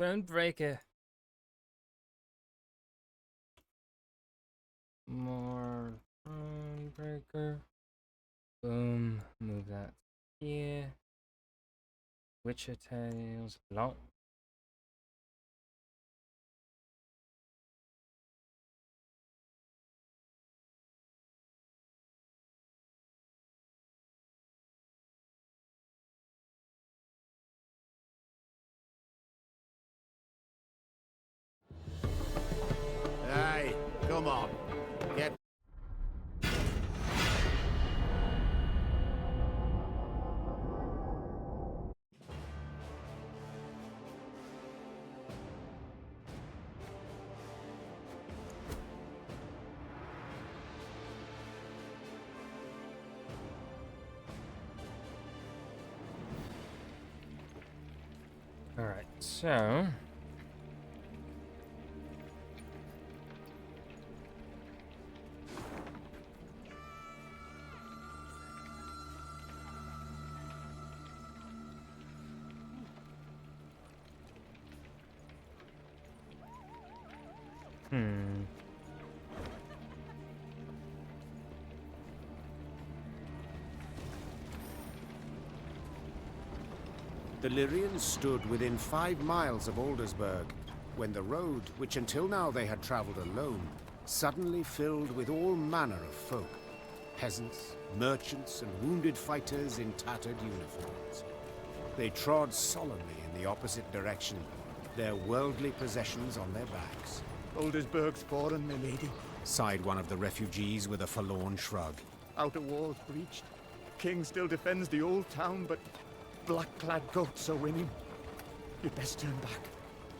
Thronebreaker. More Thronebreaker. Boom. Move that here. Witcher Tales. Long. Hey, come on. Get... Alright, so... The Lyrians stood within 5 miles of Aldersburg, when the road, which until now they had traveled alone, suddenly filled with all manner of folk. Peasants, merchants, and wounded fighters in tattered uniforms. They trod solemnly in the opposite direction, their worldly possessions on their backs. Aldersburg's fallen, my lady. Sighed one of the refugees with a forlorn shrug. Outer walls breached. King still defends the old town, but black-clad goats are winning. You'd best turn back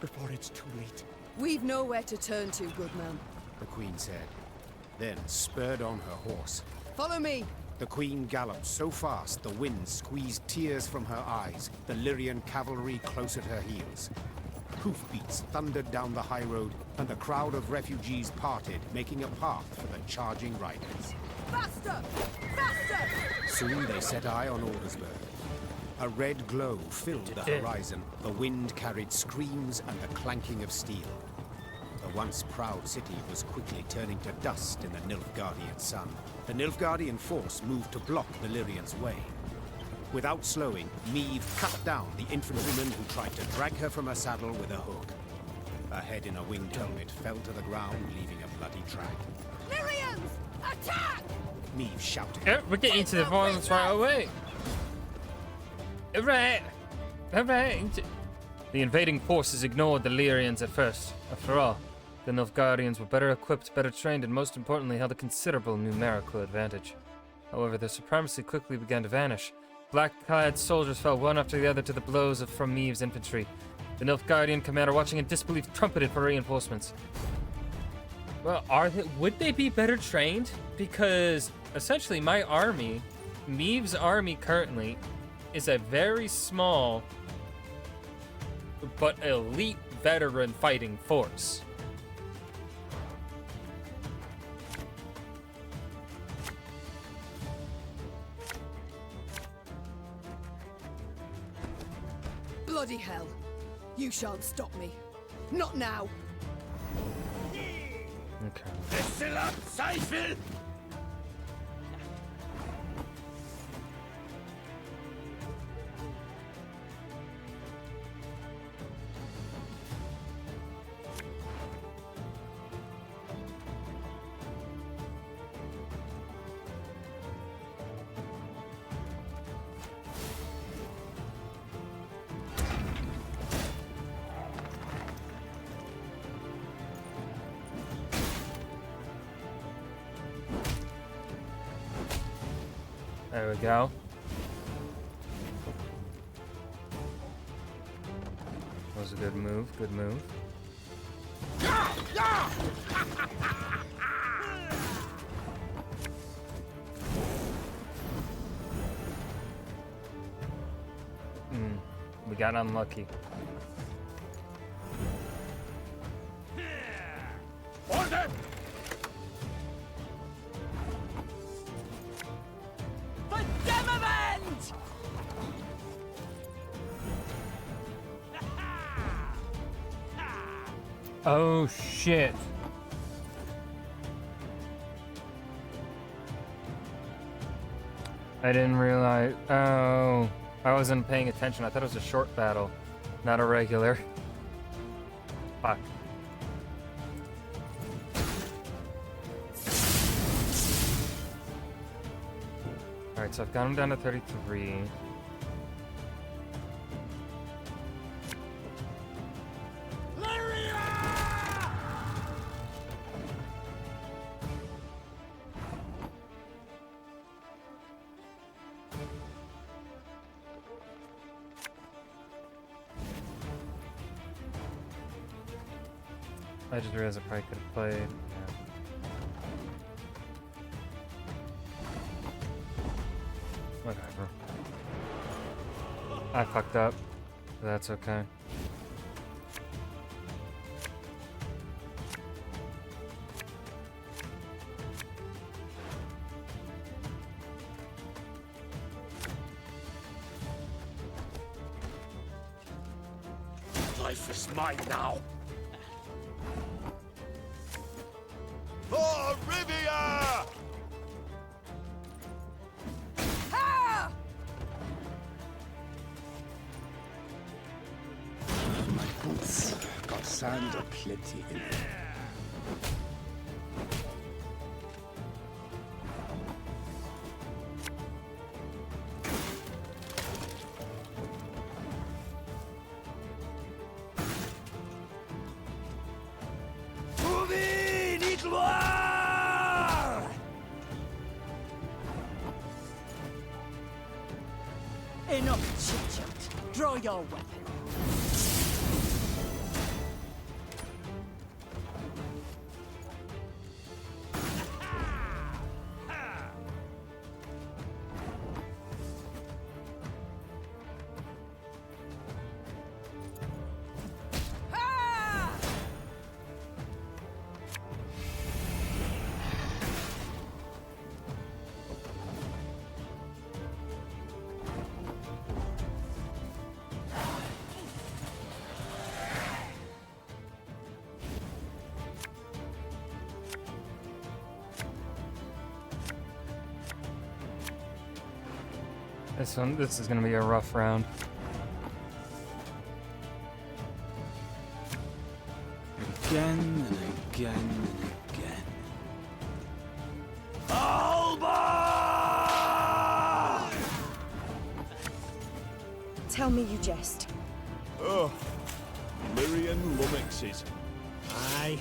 before it's too late. We've nowhere to turn to, good man. The Queen said, then spurred on her horse. Follow me. The Queen galloped so fast the wind squeezed tears from her eyes, the Lyrian cavalry close at her heels. Hoofbeats thundered down the high road, and the crowd of refugees parted, making a path for the charging riders. Faster! Faster! Soon they set eye on Aldersburg. A red glow filled the horizon. The wind carried screams and the clanking of steel. The once proud city was quickly turning to dust in the Nilfgaardian sun. The Nilfgaardian force moved to block the Lyrians' way. Without slowing, Meve cut down the infantryman who tried to drag her from her saddle with a hook. Her head in a winged helmet fell to the ground, leaving a bloody track. Lyrians! Attack! Meve shouted. Oh, we're getting to the violence right away. Alright. Alright. The invading forces ignored the Lyrians at first. After all, the Nilfgaardians were better equipped, better trained, and most importantly held a considerable numerical advantage. However, their supremacy quickly began to vanish. Black-clad soldiers fell one after the other to the blows from Meve's infantry. The Nilfgaardian commander, watching in disbelief, trumpeted for reinforcements. Well, would they be better trained? Because, essentially, my army, Meve's army currently, is a very small but elite veteran fighting force. Bloody hell. You shan't stop me. Not now. Okay. There we go. That was a good move, good move. We got unlucky. Order! For Demavend! Oh shit. I didn't realize. Oh, I wasn't paying attention. I thought it was a short battle, not a regular. Fuck. Alright, so I've got him down to 33. I just realized I probably could have played. Yeah. Whatever. I fucked up. That's okay. Life is mine now. For Rivia! My boots got sand aplenty in them. Enough chit-chat. Draw your weapon. This is gonna be a rough round. Again and again and again. Alba! Tell me you jest. Oh, Lyrian lummoxes. Aye.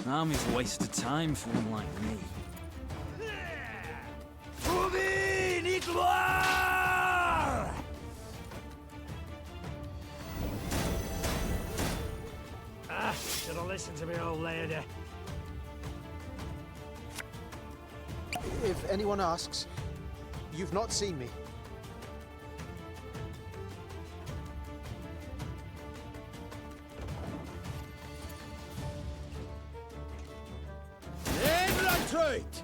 Army's a waste of time for one like me. Should have listened to me, old lady. If anyone asks, you've not seen me. Right.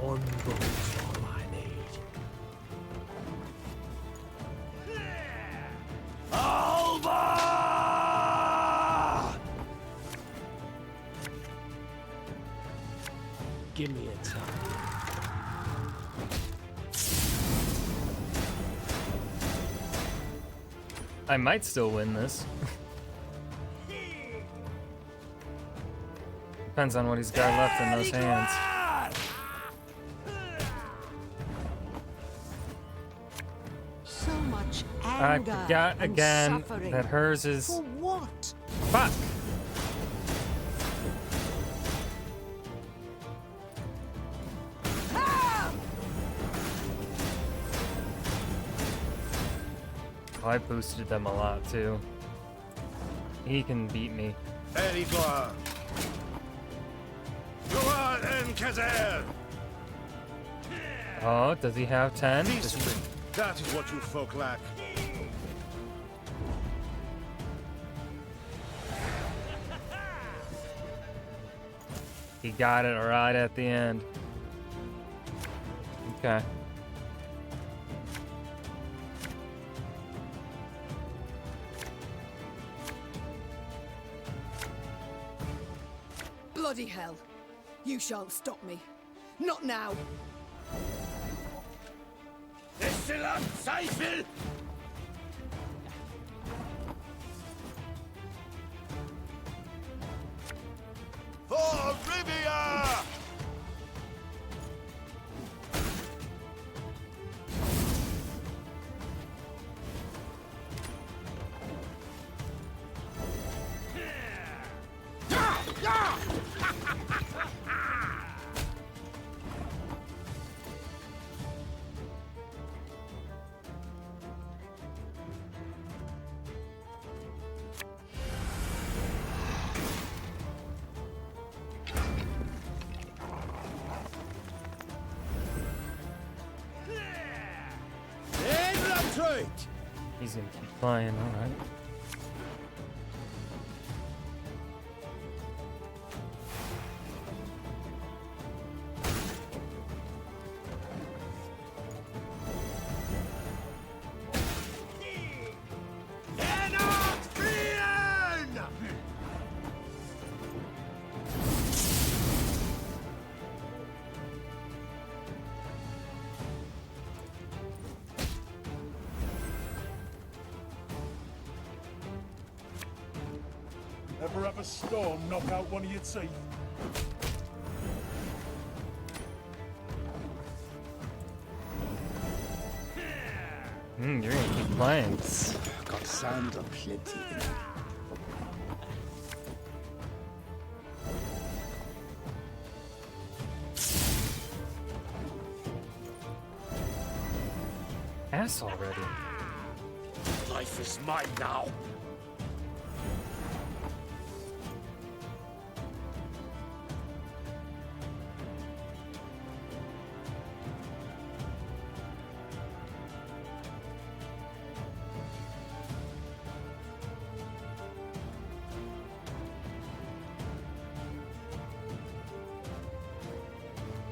One bullet's all I need. Alba! Give me a time. I might still win this. Depends on what he's got left in those hands. So much I anger forgot and again suffering. that hers is. For what? Fuck! I boosted them a lot too. He can beat me. Erigor! Gloire en Kazer! Oh, does he have 10? Discipline. That is what you folk lack. He got it right at the end. Okay. Bloody hell. You shan't stop me. Not now. Excellent Seifel! For Rivia! He's gonna keep flying, alright. Ever have a storm knock out one of your teeth? You're gonna keep playing. Got sand aplenty. Ass already. Life is mine now.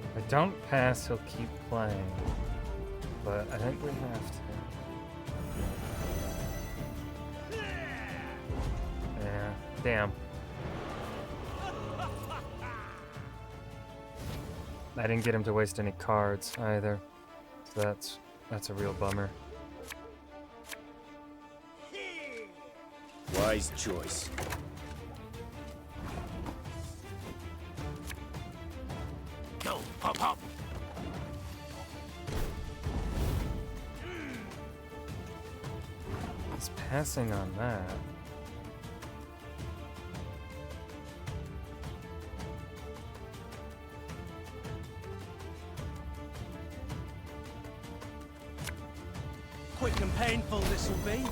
If I don't pass, he'll keep playing. But I think we have to. Yeah, damn. I didn't get him to waste any cards either. So that's a real bummer. Wise choice. Go, pop, pop. He's passing on that. Quick and painful this'll be.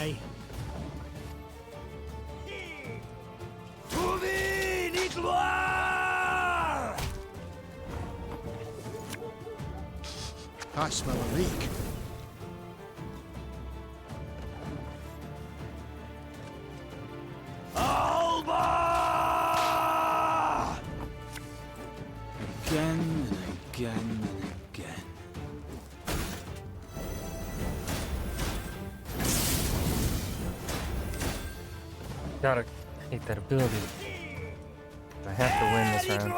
Aye. Trouver ni gloire! I smell a leak. Alba! Again and again and again. Gotta hate that ability. I have to win this round.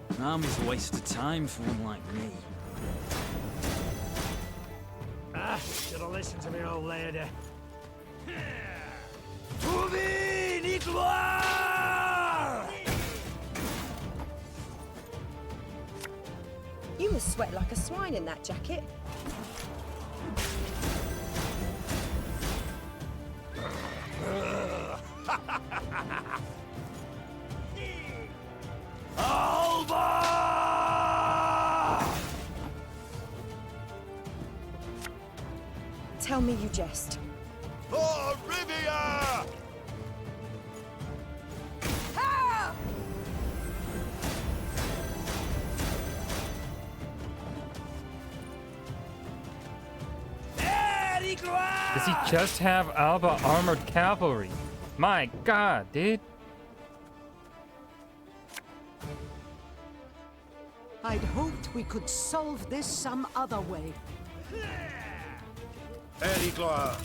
An army's a waste of time for one like me. Should have listened to me, old lady. Trouver ni gloire! You sweat like a swine in that jacket. Tell me you jest. For Rivia! Does he just have Alba armored cavalry? My god, dude. I'd hoped we could solve this some other way. Erigloa!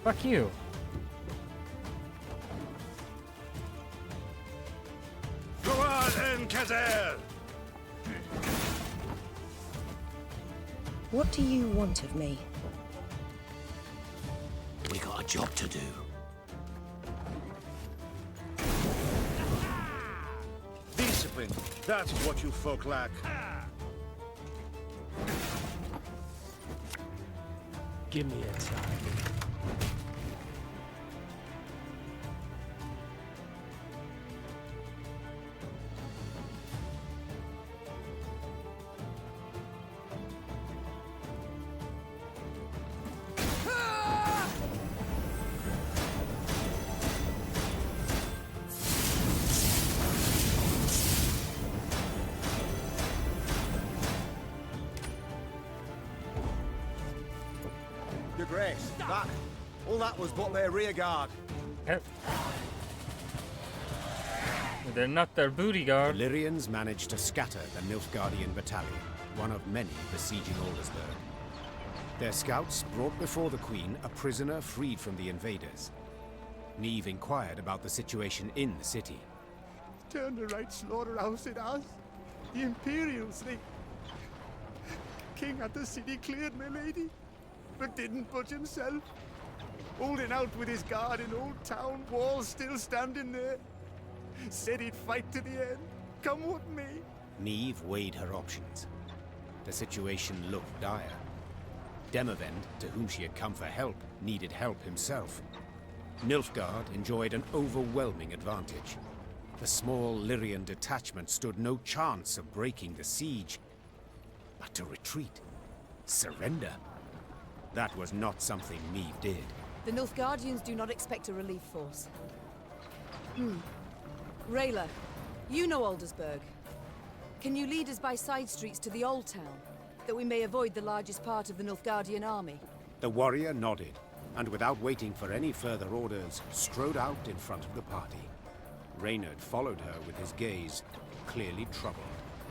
Fuck you. Kazel! What do you want of me? We got a job to do. Discipline, that is what you folk lack. Give me a time. Your Grace, all that was but their rear guard. They're not their booty guard. Illyrians managed to scatter the Nilfgaardian battalion, one of many besieging Aldersburg. Their scouts brought before the Queen a prisoner freed from the invaders. Neve inquired about the situation in the city. Turned the right slaughterhouse it has. The Imperials, they... King had the city cleared, my lady, but didn't budge himself. Holding out with his guard in Old Town, walls still standing there. Said he'd fight to the end, come what may. Neve weighed her options. The situation looked dire. Demavend, to whom she had come for help, needed help himself. Nilfgaard enjoyed an overwhelming advantage. The small Lyrian detachment stood no chance of breaking the siege. But to retreat, surrender, that was not something Neve did. The Nilfgaardians do not expect a relief force. Rayla, you know Aldersburg. Can you lead us by side streets to the Old Town, that we may avoid the largest part of the Nilfgaardian army? The warrior nodded, and without waiting for any further orders, strode out in front of the party. Reynard followed her with his gaze, clearly troubled.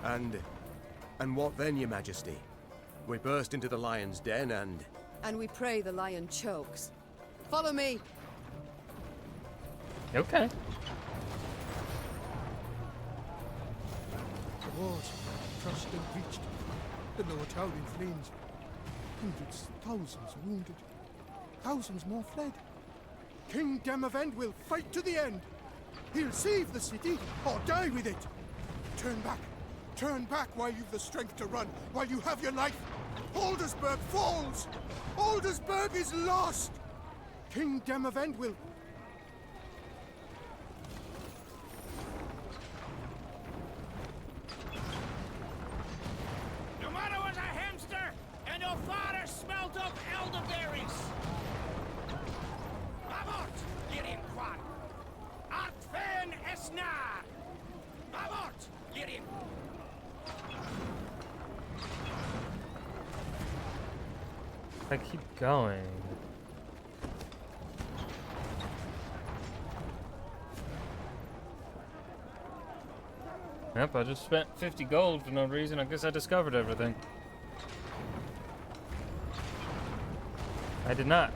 And what then, Your Majesty? We burst into the lion's den and... And we pray the lion chokes. Follow me! Okay. The walls crushed and breached. The lower town in flames. Hundreds, thousands wounded. Thousands more fled. King Demavend will fight to the end. He'll save the city or die with it. Turn back. Turn back while you've the strength to run, while you have your life. Aldersburg falls! Aldersburg is lost! King Demavend will... Your mother was a hamster, and your father smelt of elderberries. Abort, Lirin Quan. Art Fen Esnar. Abort, Lirin. I keep going. Yep, I just spent 50 gold for no reason. I guess I discovered everything. I did not.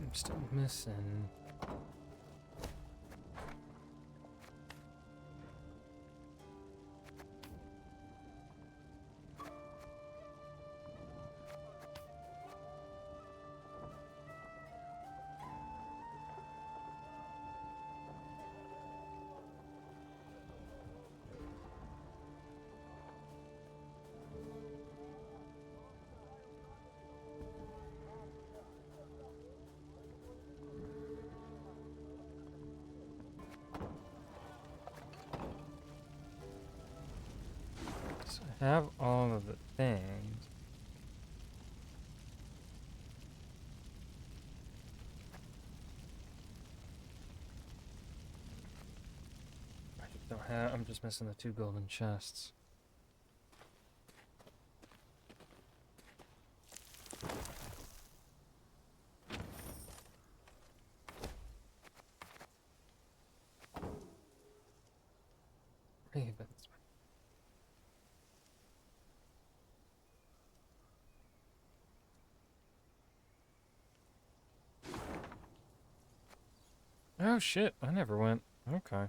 I'm still missing. I have all of the things. I don't have. I'm just missing the 2 golden chests. Ravens. Oh shit, I never went. Okay.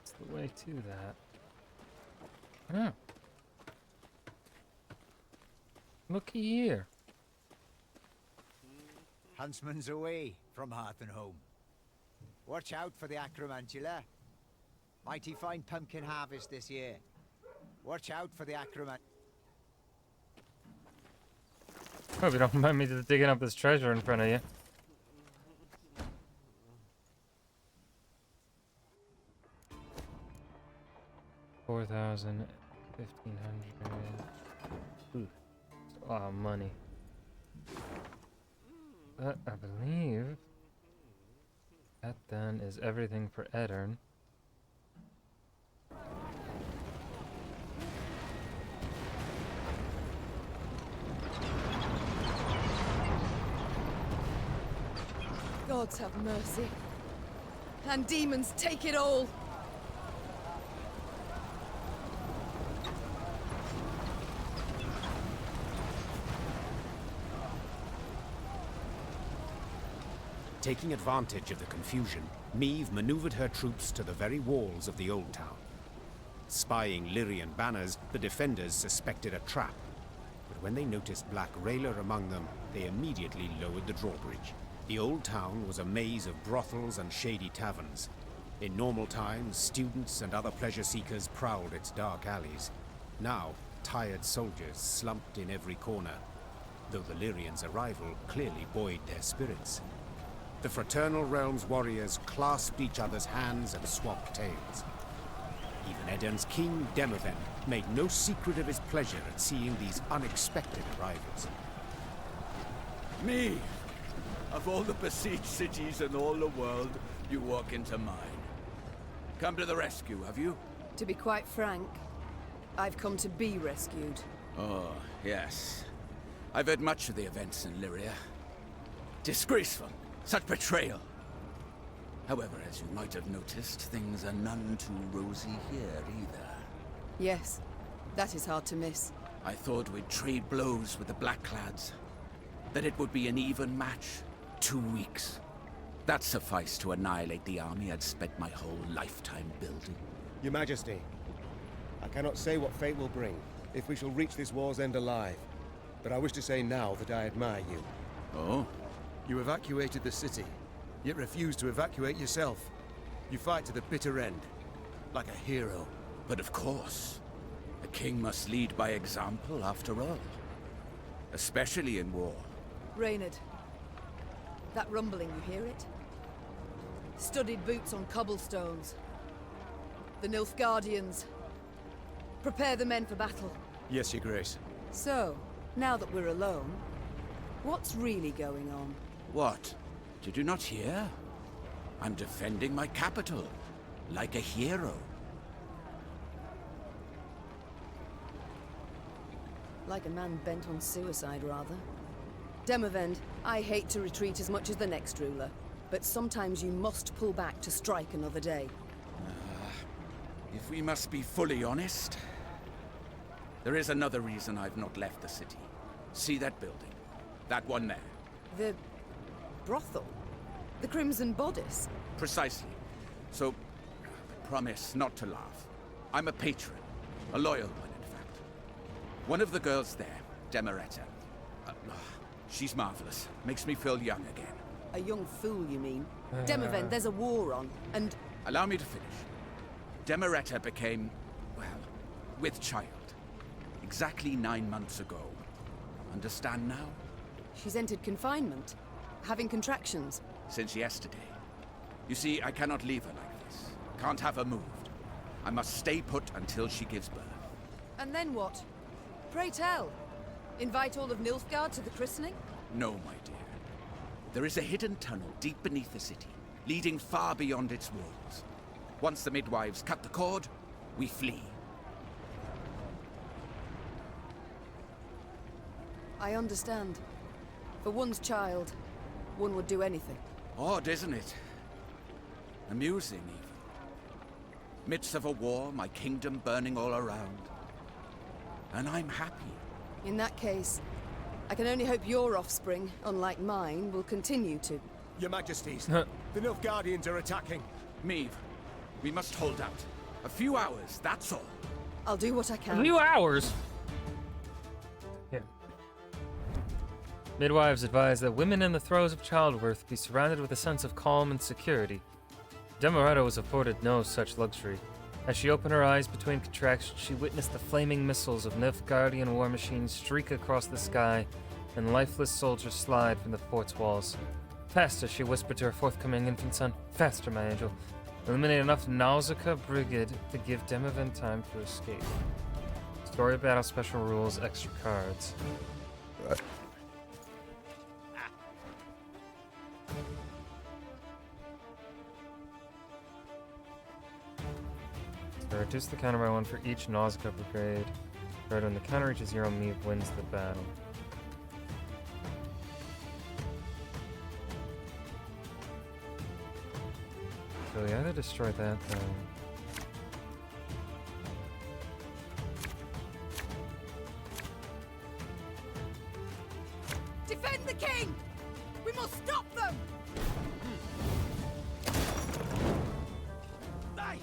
It's the way to that. Oh. Looky here. Huntsman's away from hearth and home. Watch out for the acromantula. Mighty fine pumpkin harvest this year. Watch out for the acromant. Hope you don't mind me digging up this treasure in front of you. $4,000, $1,500. Ooh, that's a lot of money. But I believe that then is everything for Eddern. Gods have mercy. And demons take it all. Taking advantage of the confusion, Meve maneuvered her troops to the very walls of the Old Town. Spying Lyrian banners, the defenders suspected a trap. But when they noticed Black Railer among them, they immediately lowered the drawbridge. The Old Town was a maze of brothels and shady taverns. In normal times, students and other pleasure seekers prowled its dark alleys. Now, tired soldiers slumped in every corner, though the Lyrians' arrival clearly buoyed their spirits. The Fraternal Realm's warriors clasped each other's hands and swapped tales. Even Eddern's king, Demavend, made no secret of his pleasure at seeing these unexpected arrivals. Me! Of all the besieged cities in all the world, you walk into mine. Come to the rescue, have you? To be quite frank, I've come to be rescued. Oh, yes. I've heard much of the events in Lyria. Disgraceful. Such betrayal. However, as you might have noticed, things are none too rosy here either. Yes, that is hard to miss. I thought we'd trade blows with the Blackclads. That it would be an even match. 2 weeks. That sufficed to annihilate the army I'd spent my whole lifetime building. Your Majesty, I cannot say what fate will bring, if we shall reach this war's end alive. But I wish to say now that I admire you. Oh? You evacuated the city, yet refused to evacuate yourself. You fight to the bitter end, like a hero. But of course. A king must lead by example, after all. Especially in war. Reynard, that rumbling, you hear it? Studded boots on cobblestones. The Nilfgaardians. Prepare the men for battle. Yes, Your Grace. So, now that we're alone, what's really going on? What? Did you not hear? I'm defending my capital, like a hero. Like a man bent on suicide, rather. Demavend, I hate to retreat as much as the next ruler, but sometimes you must pull back to strike another day. If we must be fully honest, there is another reason I've not left the city. See that building? That one there. The brothel? The Crimson Bodice? Precisely. So, promise not to laugh. I'm a patron. A loyal one, in fact. One of the girls there, Demeretta. She's marvelous. Makes me feel young again. A young fool, you mean? Demavend, there's a war on, and... Allow me to finish. Demeretta became, well, with child. Exactly 9 months ago. Understand now? She's entered confinement. Having contractions. Since yesterday. You see, I cannot leave her like this. Can't have her moved. I must stay put until she gives birth. And then what? Pray tell. Invite all of Nilfgaard to the christening? No, my dear. There is a hidden tunnel deep beneath the city, leading far beyond its walls. Once the midwives cut the cord, we flee. I understand. For one's child, one would do anything. Odd, isn't it? Amusing, even. Midst of a war, my kingdom burning all around. And I'm happy. In that case, I can only hope your offspring, unlike mine, will continue to... Your Majesties, the Nilfgaardians are attacking. Meve, we must hold out. A few hours, that's all. I'll do what I can. A few hours? Yeah. Midwives advise that women in the throes of childbirth be surrounded with a sense of calm and security. Demeretta was afforded no such luxury. As she opened her eyes between contractions, she witnessed the flaming missiles of Nilfgaardian war machines streak across the sky and lifeless soldiers slide from the fort's walls. Faster, she whispered to her forthcoming infant son. Faster, my angel. Eliminate enough Nausicaa Brigade to give Demavend time to escape. Story battle special rules, extra cards. So reduce the counter by 1 for each Nausicaa Brigade. Right when the counter reaches 0, Meve wins the battle. So we either destroy that then. Defend the king! We must stop them! Die!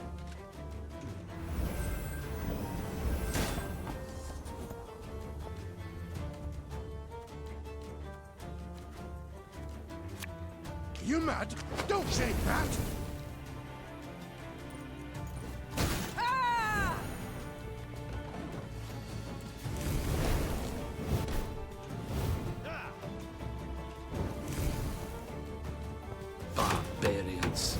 You mad? Don't say that! Barbarians.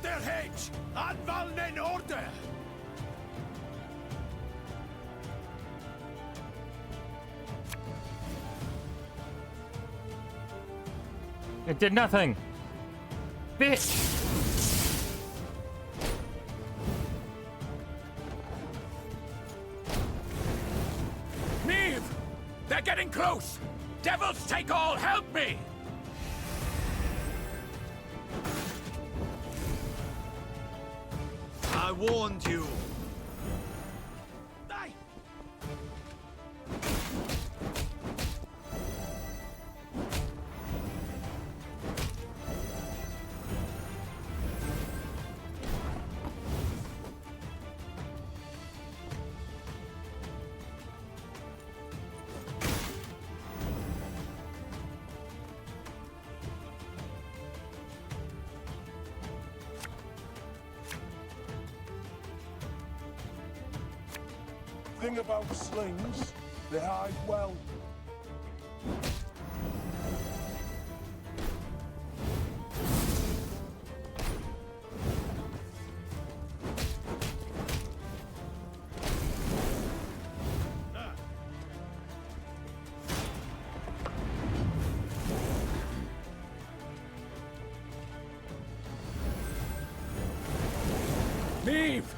Their heads! Anvalnen order! It did nothing! Bitch! Meve! They're getting close! Devils take all! Help me! I warned you! Die! thing about slings, they hide well. Leave!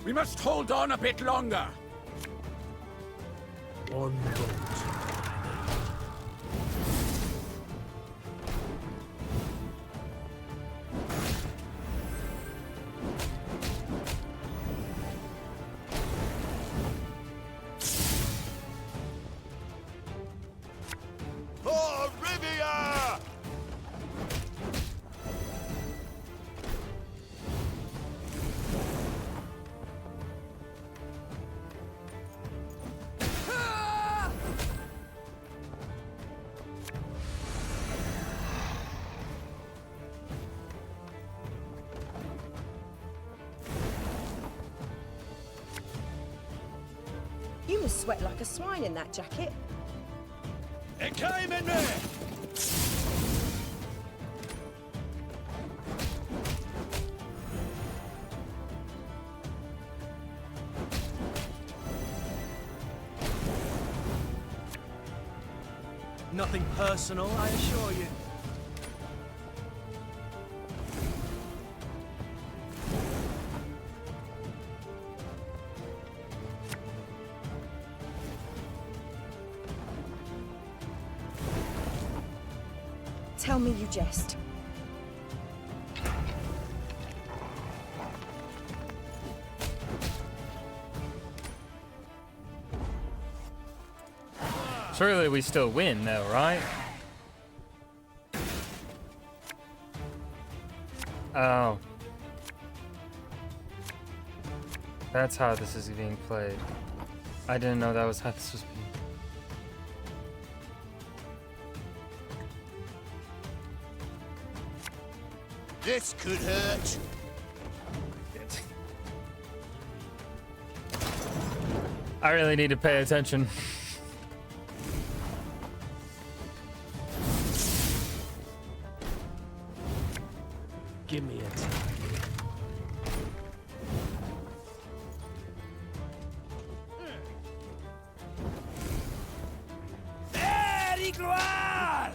We must hold on a bit longer. One boat. For Rivia! You must sweat like a swine in that jacket. It came in there! Nothing personal, I assure you. Tell me you jest. Surely we still win, though, right? Oh. That's how this is being played. I didn't know that was how this was being. This could hurt. I really need to pay attention. Give me a time. Very gloire!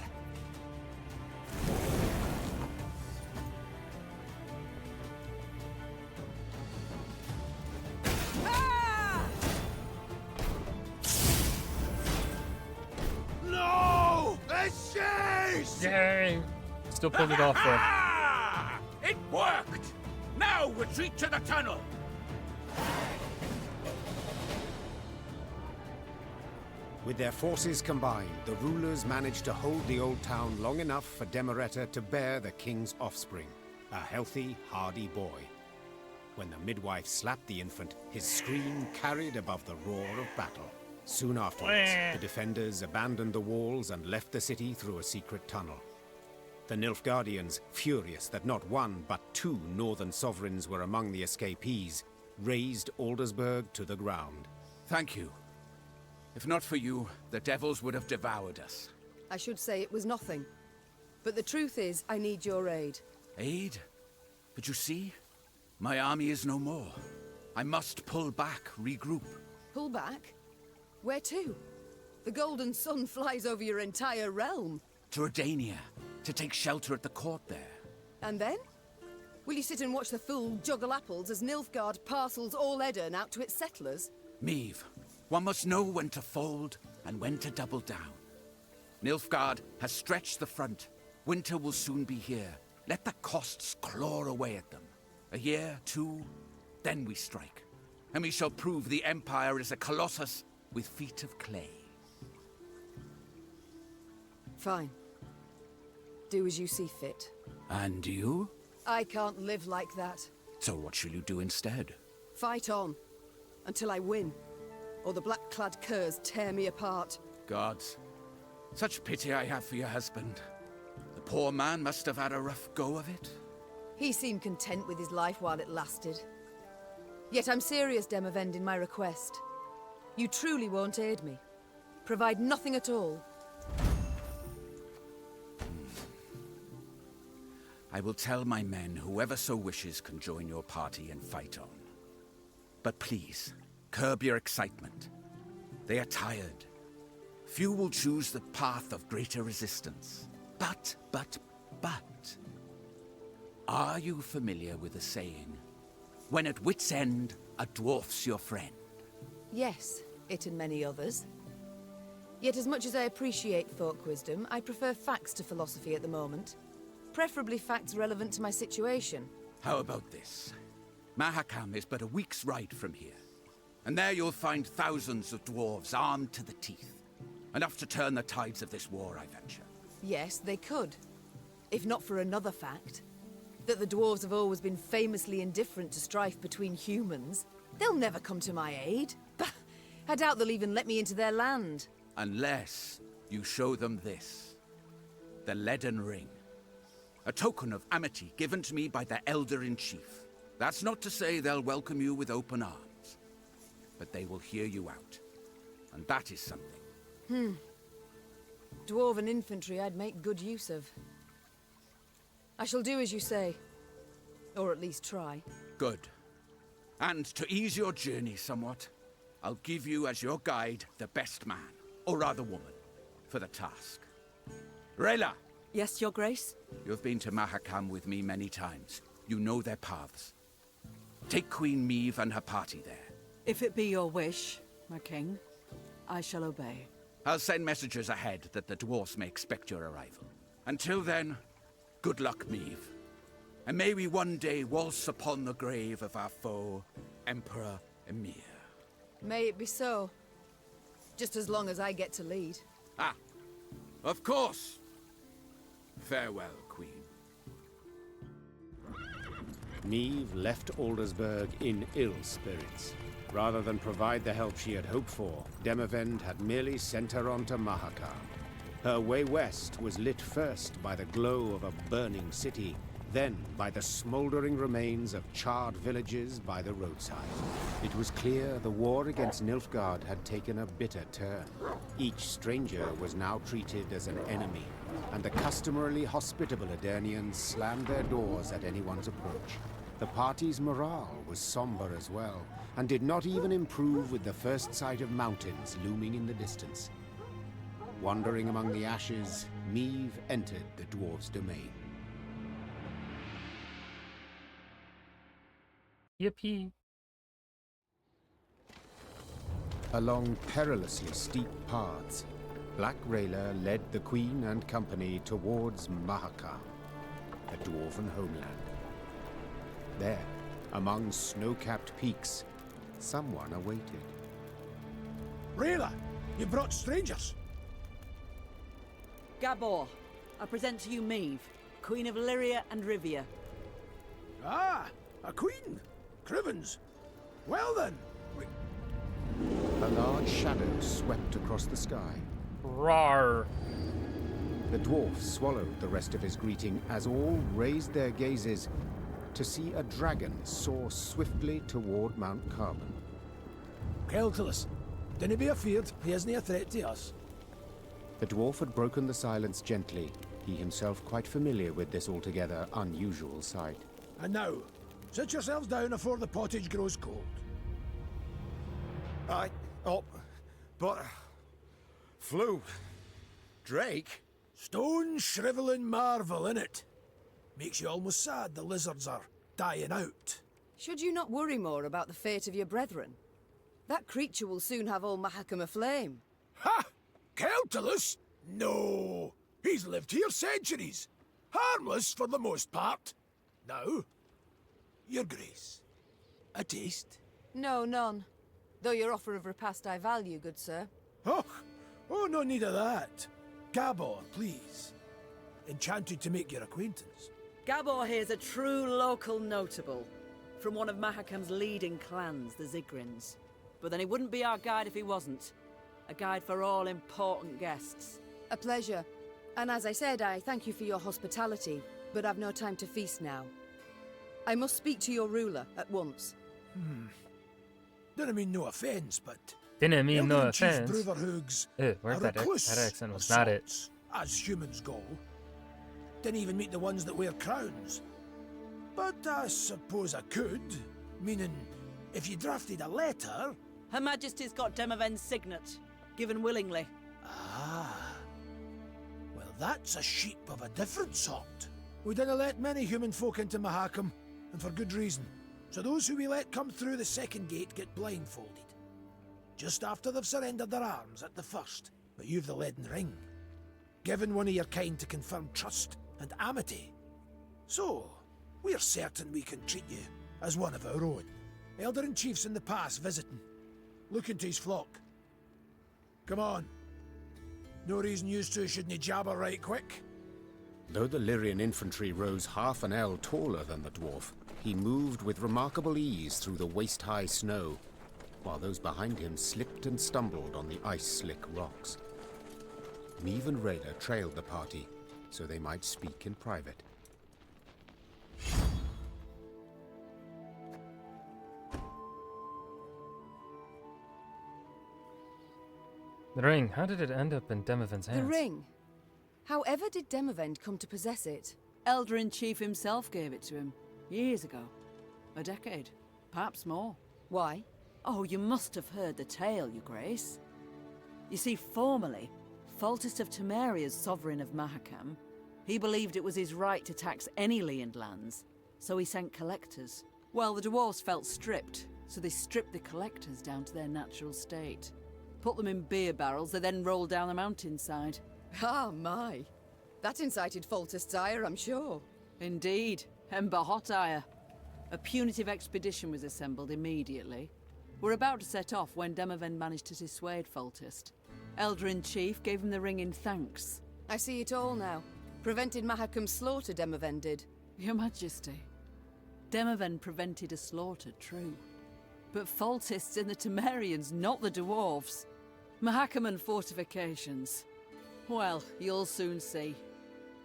No! The chase! Yay! Still pulled it off there. Ah! It worked! Now retreat to the tunnel! With their forces combined, the rulers managed to hold the old town long enough for Demereta to bear the king's offspring, a healthy, hardy boy. When the midwife slapped the infant, his scream carried above the roar of battle. Soon afterwards, the defenders abandoned the walls and left the city through a secret tunnel. The Nilfgaardians, furious that not one but two northern sovereigns were among the escapees, razed Aldersburg to the ground. Thank you. If not for you, the devils would have devoured us. I should say it was nothing. But the truth is, I need your aid. Aid? But you see, my army is no more. I must pull back, regroup. Pull back? Where to? The golden sun flies over your entire realm. To Redania, to take shelter at the court there. And then? Will you sit and watch the fool juggle apples as Nilfgaard parcels all Edirn out to its settlers? Meve, one must know when to fold and when to double down. Nilfgaard has stretched the front. Winter will soon be here. Let the costs claw away at them. A year, two, then we strike. And we shall prove the Empire is a colossus with feet of clay. Fine. Do as you see fit. And you? I can't live like that. So what shall you do instead? Fight on. Until I win. Or the black-clad curs tear me apart. Gods, such pity I have for your husband. The poor man must have had a rough go of it. He seemed content with his life while it lasted. Yet I'm serious, Demavend, in my request. You truly won't aid me. Provide nothing at all. I will tell my men whoever so wishes can join your party and fight on. But please, curb your excitement. They are tired. Few will choose the path of greater resistance. But... Are you familiar with the saying, when at wit's end, a dwarf's your friend? Yes, it and many others. Yet as much as I appreciate folk wisdom, I prefer facts to philosophy at the moment. Preferably facts relevant to my situation. How about this? Mahakam is but a week's ride from here. And there you'll find thousands of dwarves armed to the teeth. Enough to turn the tides of this war, I venture. Yes, they could. If not for another fact. That the dwarves have always been famously indifferent to strife between humans. They'll never come to my aid. Bah! I doubt they'll even let me into their land. Unless you show them this. The Leaden Ring. A token of amity given to me by the Elder-in-Chief. That's not to say they'll welcome you with open arms. But they will hear you out. And that is something. Dwarven infantry I'd make good use of. I shall do as you say. Or at least try. Good. And to ease your journey somewhat, I'll give you as your guide the best man, or rather woman, for the task. Rayla! Yes, Your Grace? You've been to Mahakam with me many times. You know their paths. Take Queen Meve and her party there. If it be your wish, my king, I shall obey. I'll send messengers ahead that the dwarfs may expect your arrival. Until then, good luck, Meve. And may we one day waltz upon the grave of our foe, Emperor Emir. May it be so. Just as long as I get to lead. Ah, of course. Farewell, Queen. Meve left Aldersburg in ill spirits. Rather than provide the help she had hoped for, Demavend had merely sent her on to Mahakam. Her way west was lit first by the glow of a burning city, then by the smoldering remains of charred villages by the roadside. It was clear the war against Nilfgaard had taken a bitter turn. Each stranger was now treated as an enemy, and the customarily hospitable Aedirnians slammed their doors at anyone's approach. The party's morale was somber as well, and did not even improve with the first sight of mountains looming in the distance. Wandering among the ashes, Meve entered the dwarves' domain. Yippee. Along perilously steep paths, Black Rayla led the Queen and company towards Mahakam, a dwarven homeland. There, among snow-capped peaks, someone awaited. Rayla, you brought strangers. Gabor, I present to you Meve, Queen of Lyria and Rivia. Ah, a queen. Crivens. Well then. A large shadow swept across the sky. Rawr. The dwarf swallowed the rest of his greeting as all raised their gazes to see a dragon soar swiftly toward Mount Carbon. Keltilis, dinna be afeard, he isn't a threat to us. The dwarf had broken the silence gently, he himself quite familiar with this altogether unusual sight. And now, sit yourselves down afore the pottage grows cold. Aye, but... Flew. Drake? Stone shriveling marvel, innit? Makes you almost sad the lizards are dying out. Should you not worry more about the fate of your brethren? That creature will soon have all Mahakam aflame. Ha! Keltilis? No! He's lived here centuries. Harmless for the most part. Now, Your Grace, a taste? No, none. Though your offer of repast I value, good sir. Oh, no need of that. Gabor, please. Enchanted to make your acquaintance. Gabor here's a true local notable, from one of Mahakam's leading clans, the Zigrins. But then he wouldn't be our guide if he wasn't. A guide for all important guests. A pleasure. And as I said, I thank you for your hospitality, but I've no time to feast now. I must speak to your ruler at once. Don't mean no offence, but Didn't mean no Elder Chief offense. Brotherhood's Where's a that recluse that accent was of not it. sorts, as humans go. Didn't even meet the ones that wear crowns. But I suppose I could. Meaning, if you drafted a letter... Her Majesty's got Demavend's signet, given willingly. Ah. Well, that's a sheep of a different sort. We didn't let many human folk into Mahakam, and for good reason. So those who we let come through the second gate get blindfolded. Just after they've surrendered their arms at the first, but you've the leaden ring. Given one of your kind to confirm trust and amity. So, we're certain we can treat you as one of our own. Elder and chiefs in the pass visiting. Looking to his flock. Come on. No reason you two shouldn't jabber right quick. Though the Lyrian infantry rose half an ell taller than the dwarf, he moved with remarkable ease through the waist-high snow, while those behind him slipped and stumbled on the ice-slick rocks. Neve and Rayla trailed the party, so they might speak in private. The ring, how did it end up in Demavend's hands? The ring? However did Demavend come to possess it? Elder-in-Chief himself gave it to him, years ago. A decade, perhaps more. Why? Oh, you must have heard the tale, Your Grace. You see, formerly, Foltest of Temeria's sovereign of Mahakam, he believed it was his right to tax any Leand lands, so he sent collectors. Well, the dwarves felt stripped, so they stripped the collectors down to their natural state. Put them in beer barrels, they then rolled down the mountainside. Ah, my. That incited Foltest's ire, I'm sure. Indeed, Ember hot ire. A punitive expedition was assembled immediately. We're about to set off when Demavend managed to dissuade Foltest. Elder-in-Chief gave him the ring in thanks. I see it all now. Prevented Mahakam's slaughter, Demavend did. Your Majesty, Demavend prevented a slaughter, true. But Foltest's in the Temerians, not the dwarves. Mahakam and fortifications. Well, you'll soon see.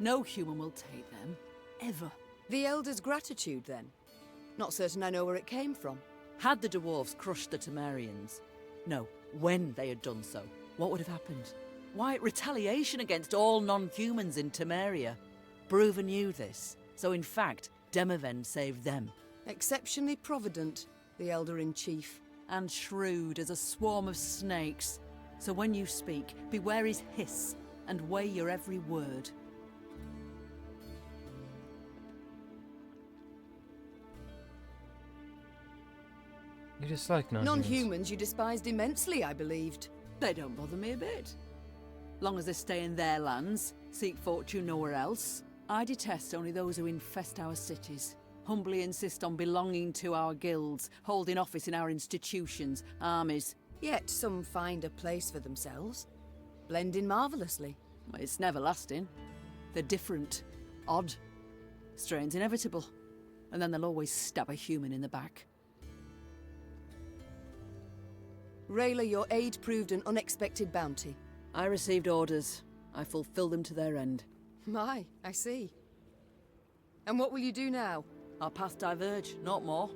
No human will take them, ever. The Elder's gratitude, then? Not certain I know where it came from. Had the dwarves crushed the Temerians? No, when they had done so, what would have happened? Why, retaliation against all non-humans in Temeria. Bruven knew this, so in fact, Demavend saved them. Exceptionally provident, the Elder-in-Chief. And shrewd as a swarm of snakes. So when you speak, beware his hiss, and weigh your every word. You dislike non-humans. Non-humans you despised immensely, I believed. They don't bother me a bit. Long as they stay in their lands, seek fortune nowhere else. I detest only those who infest our cities, humbly insist on belonging to our guilds, holding office in our institutions, armies. Yet some find a place for themselves, blending marvellously. It's never lasting. They're different, odd. Strain's inevitable. And then they'll always stab a human in the back. Rayla, your aid proved an unexpected bounty. I received orders. I fulfilled them to their end. My, I see. And what will you do now? Our paths diverge, not more.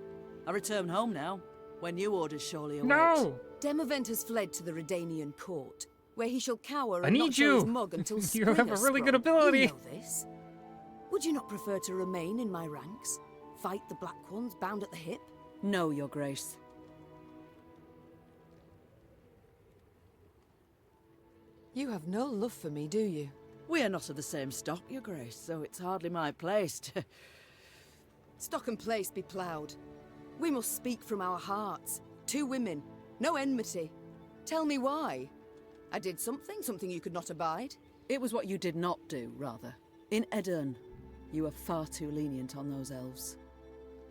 I return home now, when new orders surely await. No! Demavend has fled to the Redanian court, where he shall cower I and need not show you. his mug until You spring have a has really good sprung. ability. You know this. Would you not prefer to remain in my ranks? Fight the Black Ones, bound at the hip? No, Your Grace. You have no love for me, do you? We are not of the same stock, Your Grace, so it's hardly my place to... Stock and place be ploughed. We must speak from our hearts. Two women, no enmity. Tell me why. I did something you could not abide. It was what you did not do, rather. In Edirn, you were far too lenient on those elves.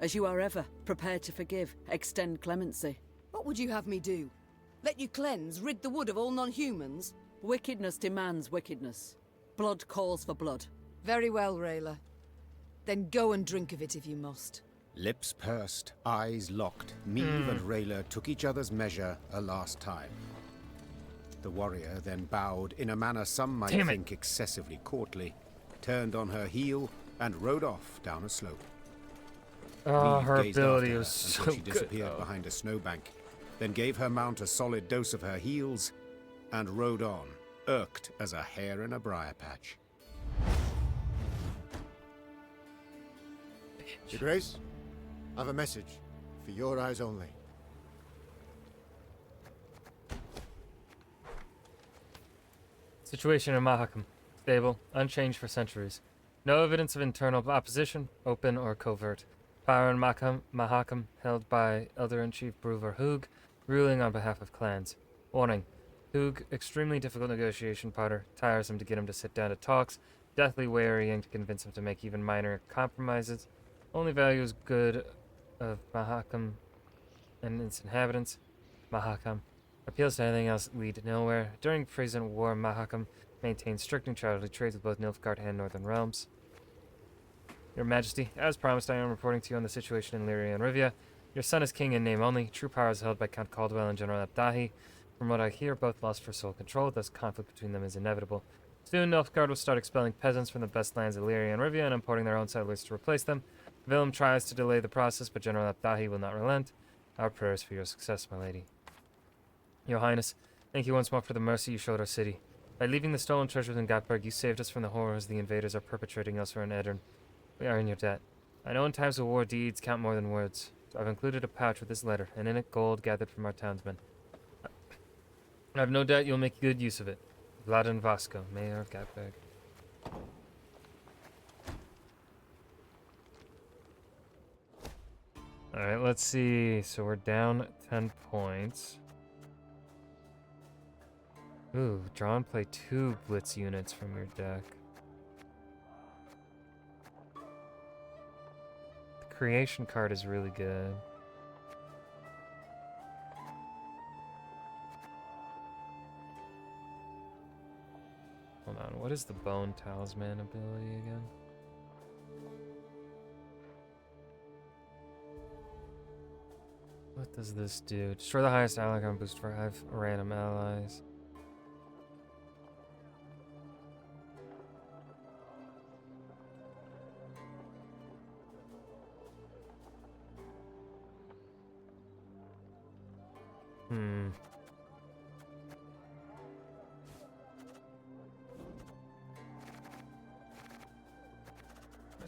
As you are ever, prepared to forgive, extend clemency. What would you have me do? Let you cleanse, rid the wood of all non-humans? Wickedness demands wickedness. Blood calls for blood. Very well, Rayla. Then go and drink of it if you must. Lips pursed, eyes locked, Neve and Rayla took each other's measure a last time. The warrior then bowed in a manner some might think excessively courtly, turned on her heel, and rode off down a slope. Oh, Neve her gazed ability after was her so until she good, disappeared though. behind a snowbank, then gave her mount a solid dose of her heals, and rode on, irked as a hare in a briar patch. Your Grace, I've a message for your eyes only. Situation in Mahakam. Stable, unchanged for centuries. No evidence of internal opposition, open or covert. Power in Mahakam held by Elder-in-Chief Bruver Hug, ruling on behalf of clans. Warning. Hug, extremely difficult negotiation partner, tiresome to get him to sit down to talks, deathly wearying to convince him to make even minor compromises. Only values good of Mahakam and its inhabitants. Mahakam. Appeals to anything else lead nowhere. During present war, Mahakam maintains strict neutrality, trades with both Nilfgaard and Northern Realms. Your Majesty, as promised, I am reporting to you on the situation in Lyria and Rivia. Your son is king in name only. True power is held by Count Caldwell and General Abdahi. From what I hear, both lost for sole control, thus conflict between them is inevitable. Soon, Nilfgaard will start expelling peasants from the best lands of Lyria and Rivia and importing their own settlers to replace them. Willem tries to delay the process, but General Abdahi will not relent. Our prayers for your success, my lady. Your Highness, thank you once more for the mercy you showed our city. By leaving the stolen treasures in Gatberg, you saved us from the horrors the invaders are perpetrating elsewhere in Edirn. We are in your debt. I know in times of war, deeds count more than words, so I've included a pouch with this letter, and in it gold gathered from our townsmen. I have no doubt you'll make good use of it. Vladan Vasco, Mayor of Gatberg. Alright, let's see. So we're down 10 points. Ooh, draw and play 2 blitz units from your deck. The creation card is really good. Hold on, what is the Bone Talisman ability again? What does this do? Destroy the highest ally on boost for 5 random allies.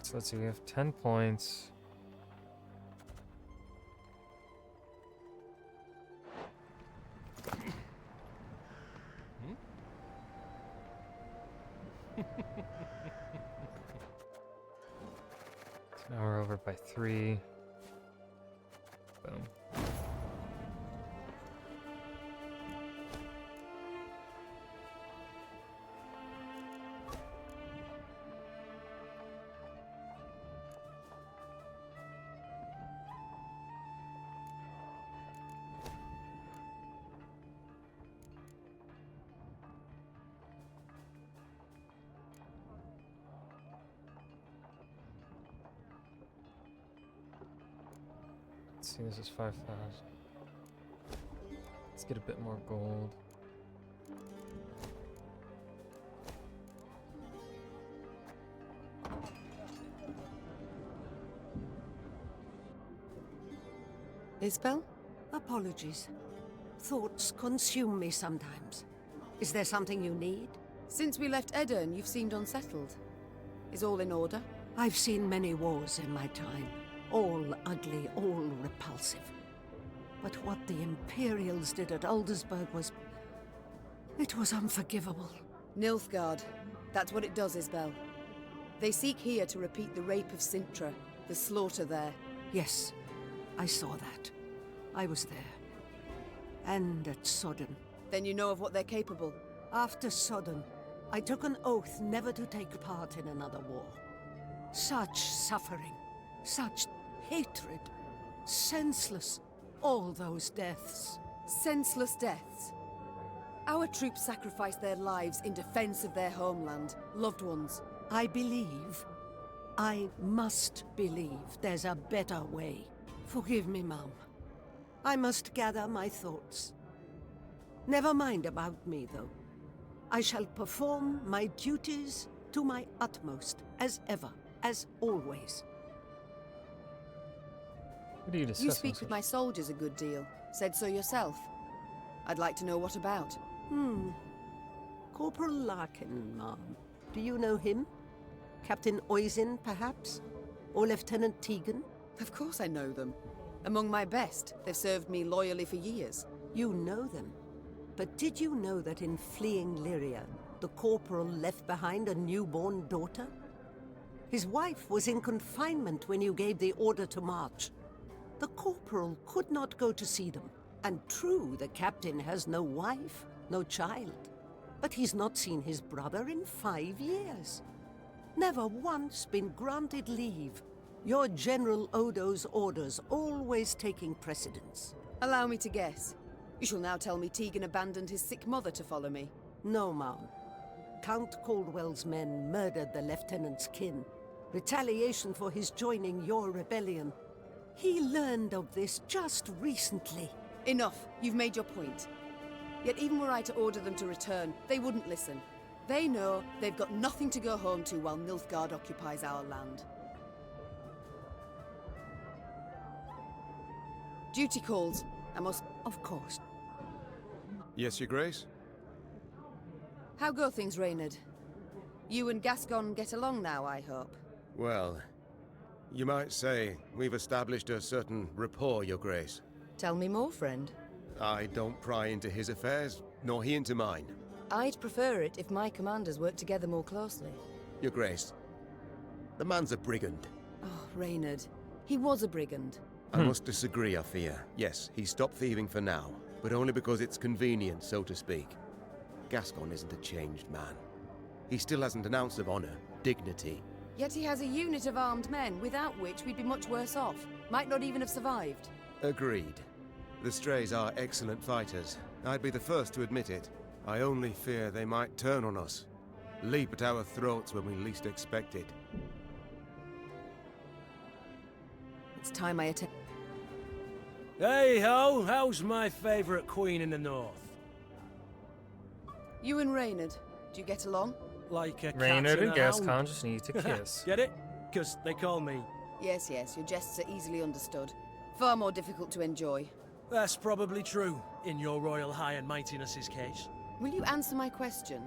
So let's see, we have 10 points. So now we're over by 3. Boom. See, this is 5,000. Let's get a bit more gold. Isbel? Apologies. Thoughts consume me sometimes. Is there something you need? Since we left Edirn, you've seemed unsettled. Is all in order? I've seen many wars in my time. All ugly, all repulsive. But what the Imperials did at Aldersburg was... it was unforgivable. Nilfgaard. That's what it does, Isbel. They seek here to repeat the rape of Sintra, the slaughter there. Yes, I saw that. I was there. And at Sodden. Then you know of what they're capable. After Sodden, I took an oath never to take part in another war. Such suffering, such hatred, senseless, all those deaths. Senseless deaths? Our troops sacrificed their lives in defense of their homeland, loved ones. I must believe there's a better way. Forgive me, Mum. I must gather my thoughts. Never mind about me, though. I shall perform my duties to my utmost, as ever, as always. What are you discussing? You speak with my soldiers a good deal. Said so yourself. I'd like to know what about. Corporal Larkin, ma'am. Do you know him? Captain Oisin, perhaps? Or Lieutenant Tegan? Of course I know them. Among my best. They've served me loyally for years. You know them. But did you know that in fleeing Lyria, the corporal left behind a newborn daughter? His wife was in confinement when you gave the order to march. The corporal could not go to see them. And true, the captain has no wife, no child. But he's not seen his brother in 5 years. Never once been granted leave. Your General Odo's orders always taking precedence. Allow me to guess. You shall now tell me Tegan abandoned his sick mother to follow me. No, ma'am. Count Caldwell's men murdered the lieutenant's kin. Retaliation for his joining your rebellion. He learned of this just recently. Enough. You've made your point. Yet even were I to order them to return, they wouldn't listen. They know they've got nothing to go home to while Nilfgaard occupies our land. Duty calls. I must... Of course. Yes, Your Grace? How go things, Reynard? You and Gascon get along now, I hope? Well, you might say we've established a certain rapport, Your Grace. Tell me more, friend. I don't pry into his affairs, nor he into mine. I'd prefer it if my commanders worked together more closely. Your Grace, the man's a brigand. Oh, Reynard. He was a brigand. I must disagree, I fear. Yes, he stopped thieving for now, but only because it's convenient, so to speak. Gascon isn't a changed man. He still hasn't an ounce of honor, dignity. Yet he has a unit of armed men, without which we'd be much worse off. Might not even have survived. Agreed. The Strays are excellent fighters. I'd be the first to admit it. I only fear they might turn on us. Leap at our throats when we least expect it. It's time I attend. Hey ho, how's my favourite queen in the north? You and Reynard, do you get along? Like a cat Reynard and and a Gascon hound. just need to kiss. Get it? Because they call me... Yes, yes, your jests are easily understood. Far more difficult to enjoy. That's probably true, in your royal high and mightiness's case. Will you answer my question?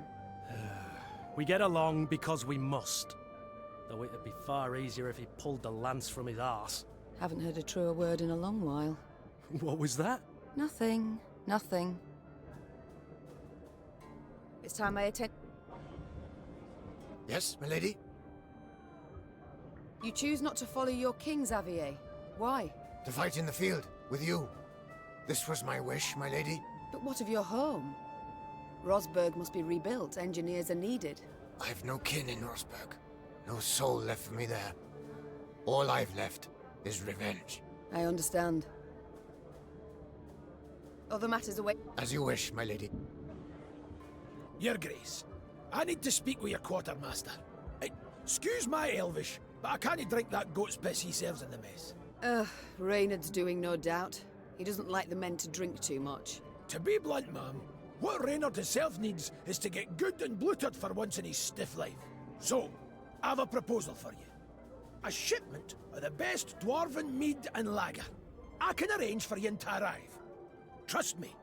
We get along because we must. Though it'd be far easier if he pulled the lance from his arse. Haven't heard a truer word in a long while. What was that? Nothing. Nothing. It's time I attend. Yes, my lady? You choose not to follow your king, Xavier. Why? To fight in the field, with you. This was my wish, my lady. But what of your home? Rosberg must be rebuilt. Engineers are needed. I've no kin in Rosberg. No soul left for me there. All I've left is revenge. I understand. Other matters await. As you wish, my lady. Your Grace, I need to speak with your quartermaster. Excuse my Elvish, but I can't drink that goat's piss he serves in the mess. Reynard's doing, no doubt. He doesn't like the men to drink too much. To be blunt, ma'am, what Reynard himself needs is to get good and bloated for once in his stiff life. So, I have a proposal for you. A shipment of the best dwarven mead and lager. I can arrange for you to arrive. Trust me,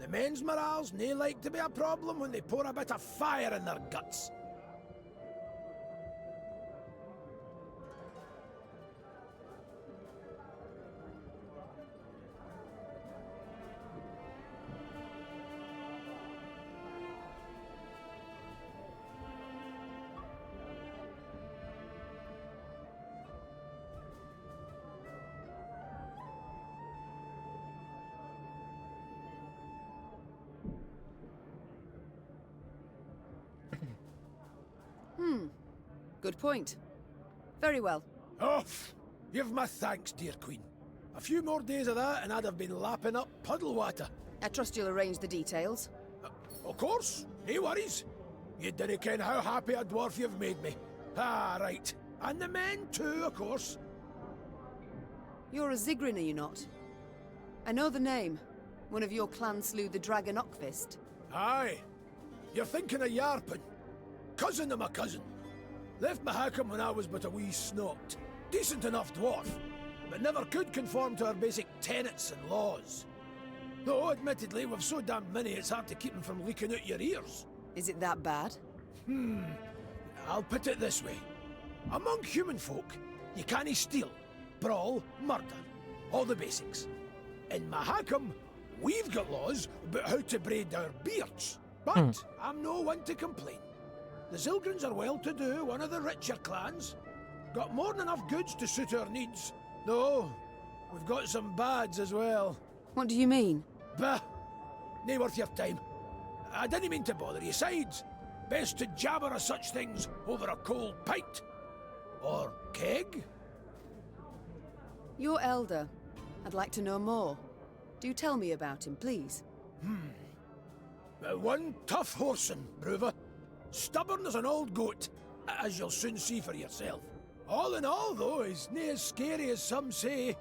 the men's morale's nae like to be a problem when they pour a bit of fire in their guts. Good point. Very well. Oh, you've my thanks, dear Queen. A few more days of that and I'd have been lapping up puddle water. I trust you'll arrange the details. Of course, no worries. You dinna ken how happy a dwarf you've made me. Ah, right. And the men too, of course. You're a Zigrin, are you not? I know the name. One of your clan slew the dragon Ockfist. Aye. You're thinking of Yarpen. Cousin of my cousin. Left Mahakam when I was but a wee snot. Decent enough dwarf, but never could conform to our basic tenets and laws. Though, admittedly, we've so damn many it's hard to keep them from leaking out your ears. Is it that bad? I'll put it this way. Among human folk, you can't steal, brawl, murder. All the basics. In Mahakam, we've got laws about how to braid our beards. But I'm no one to complain. The Zilgrins are well-to-do, one of the richer clans. Got more than enough goods to suit our needs. Though, we've got some bads as well. What do you mean? Bah! Nae worth your time. I didn't mean to bother you. Sides, best to jabber of such things over a cold pint. Or keg? Your elder. I'd like to know more. Do tell me about him, please. One tough horseman, Brewer. Stubborn as an old goat, as you'll soon see for yourself. All in all, though, he's nae as scary as some say.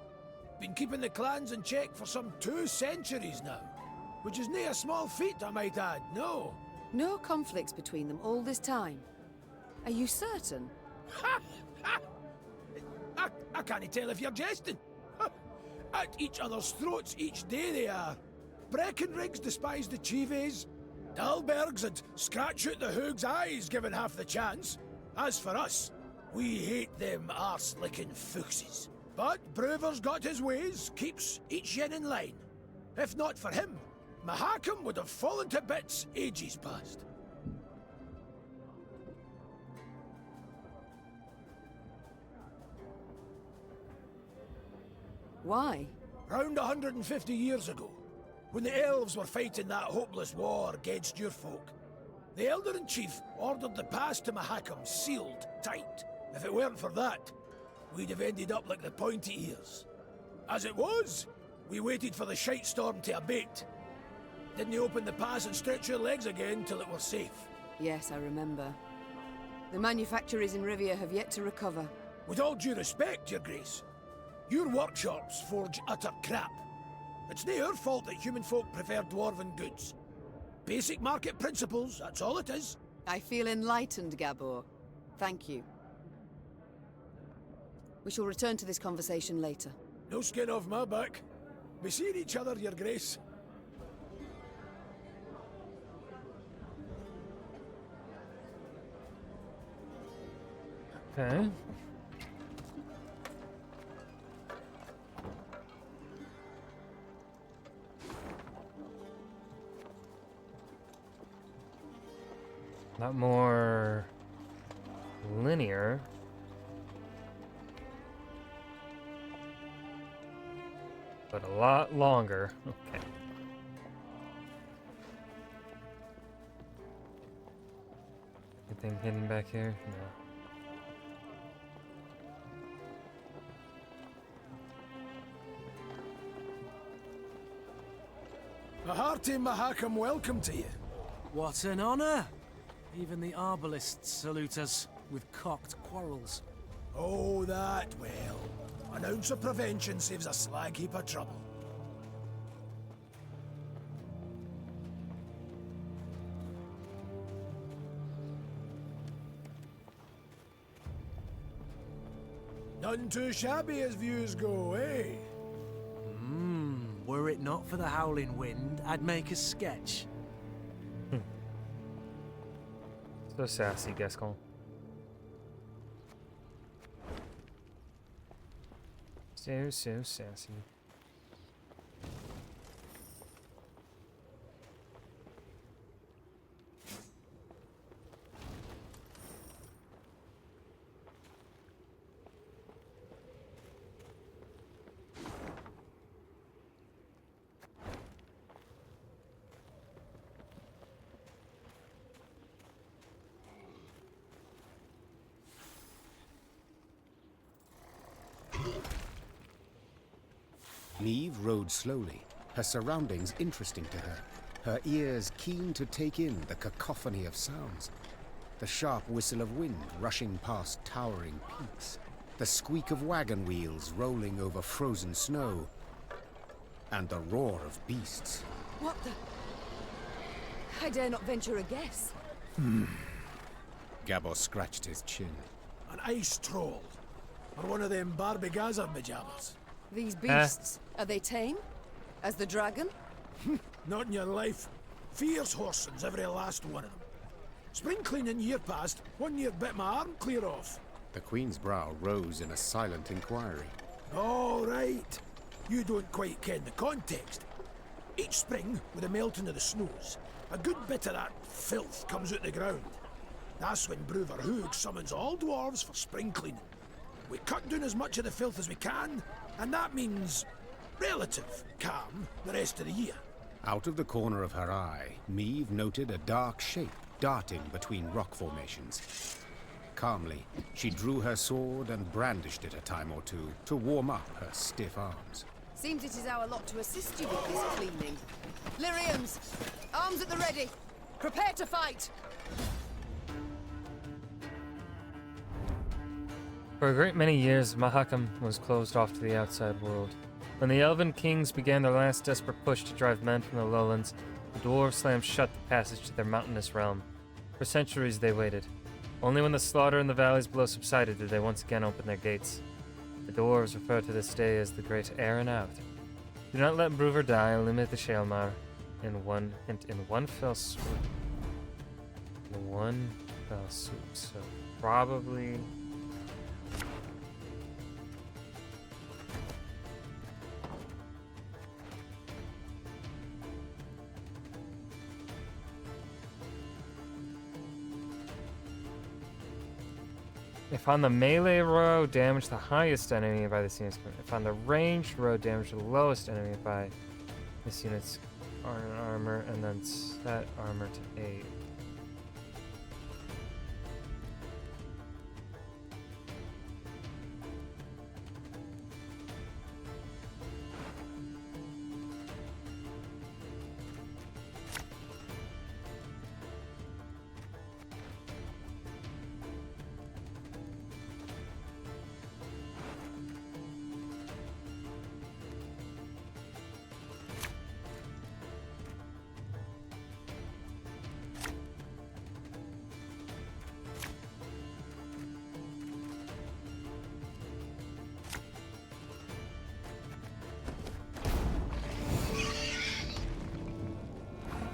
Been keeping the clans in check for some 2 centuries now. Which is nae a small feat, I might add, no. No conflicts between them all this time. Are you certain? Ha! Ha! I can't tell if you're jesting. At each other's throats each day they are. Breckenrigs despise the Chives. Dalbergs would scratch out the Hoog's eyes given half the chance. As for us, we hate them arse-licking foxes. But Brewer's got his ways, keeps each yin in line. If not for him, Mahakam would have fallen to bits ages past. Why? Round 150 years ago, when the elves were fighting that hopeless war against your folk, the Elder-in-Chief ordered the pass to Mahakam sealed tight. If it weren't for that, we'd have ended up like the pointy ears. As it was, we waited for the shite storm to abate. Didn't open the pass and stretch your legs again till it were safe. Yes, I remember. The manufacturers in Rivia have yet to recover. With all due respect, Your Grace, your workshops forge utter crap. It's nae our fault that human folk prefer dwarven goods. Basic market principles, that's all it is. I feel enlightened, Gabor. Thank you. We shall return to this conversation later. No skin off my back. We seeing each other, Your Grace. Okay. A lot more linear. But a lot longer. Okay. Anything hidden back here? No. A hearty Mahakam welcome to you. What an honor! Even the arbalists salute us with cocked quarrels. Oh, that well. An ounce of prevention saves a slag heap of trouble. None too shabby as views go, eh? Were it not for the howling wind, I'd make a sketch. So sassy, Gascon. So sassy. Neve rode slowly, her surroundings interesting to her, her ears keen to take in the cacophony of sounds. The sharp whistle of wind rushing past towering peaks, the squeak of wagon wheels rolling over frozen snow, and the roar of beasts. What the? I dare not venture a guess. Gabor scratched his chin. An ice troll. Or one of them Barbie Gaza pajamas. These beasts, are they tame? As the dragon? Not in your life. Fierce horsens, every last one of them. Spring cleaning year past, 1 year bit my arm clear off. The Queen's brow rose in a silent inquiry. All right. You don't quite ken the context. Each spring, with the melting of the snows, a good bit of that filth comes out the ground. That's when Brewer Hoog summons all dwarves for spring cleaning. We cut down as much of the filth as we can, and that means relative calm the rest of the year. Out of the corner of her eye, Meave noted a dark shape darting between rock formations. Calmly, she drew her sword and brandished it a time or two to warm up her stiff arms. Seems it is our lot to assist you with this cleaning. Lyrians, arms at the ready. Prepare to fight. For a great many years, Mahakam was closed off to the outside world. When the Elven Kings began their last desperate push to drive men from the lowlands, the dwarves slammed shut the passage to their mountainous realm. For centuries they waited. Only when the slaughter in the valleys below subsided did they once again open their gates. The dwarves refer to this day as the Great Aaron Out. Do not let Brewer die, limit the Shaelmar in one fell swoop. In one fell swoop, so probably... If on the melee row, damage the highest enemy by this unit's movement. If on the ranged row, damage the lowest enemy by this unit's armor, and then set armor to 8.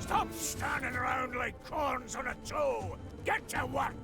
Stop standing around like corns on a toe! Get to work!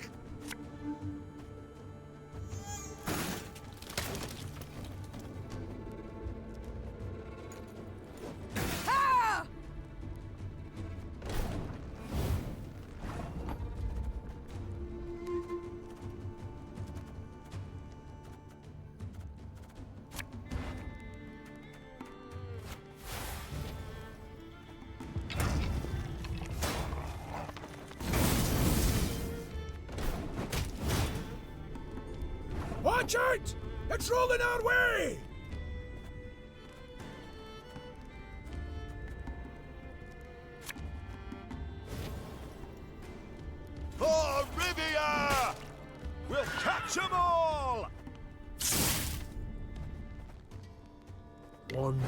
Watch out! It's rolling our way! For Rivia! We'll catch them all! One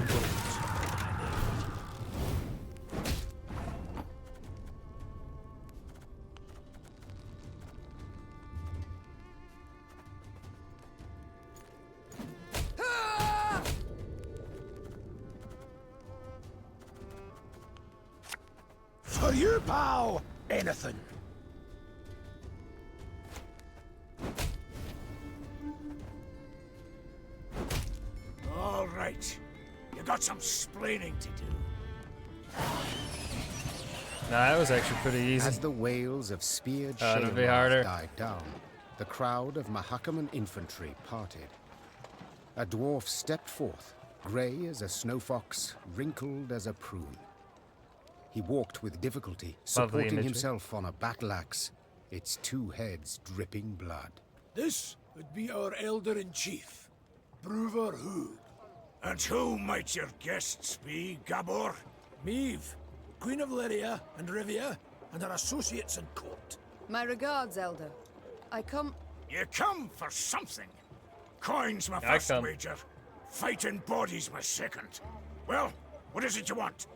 For you, pal! Anything. All right. You got some splaining to do. Nah, that was actually pretty easy. As the wails of speared It'll be Shaelmars harder. died down, the crowd of Mahakaman infantry parted. A dwarf stepped forth, grey as a snow fox, wrinkled as a prune. He walked with difficulty, supporting imagery. himself on a battle axe, its two heads dripping blood. This would be our elder-in-chief, Brewer Hoog. And who might your guests be, Gabor? Meave, Queen of Lyria and Rivia, and her associates in court. My regards, Elder. I come... You come for something. Coin's my I first come. wager. Fighting bodies my second. Well, what is it you want?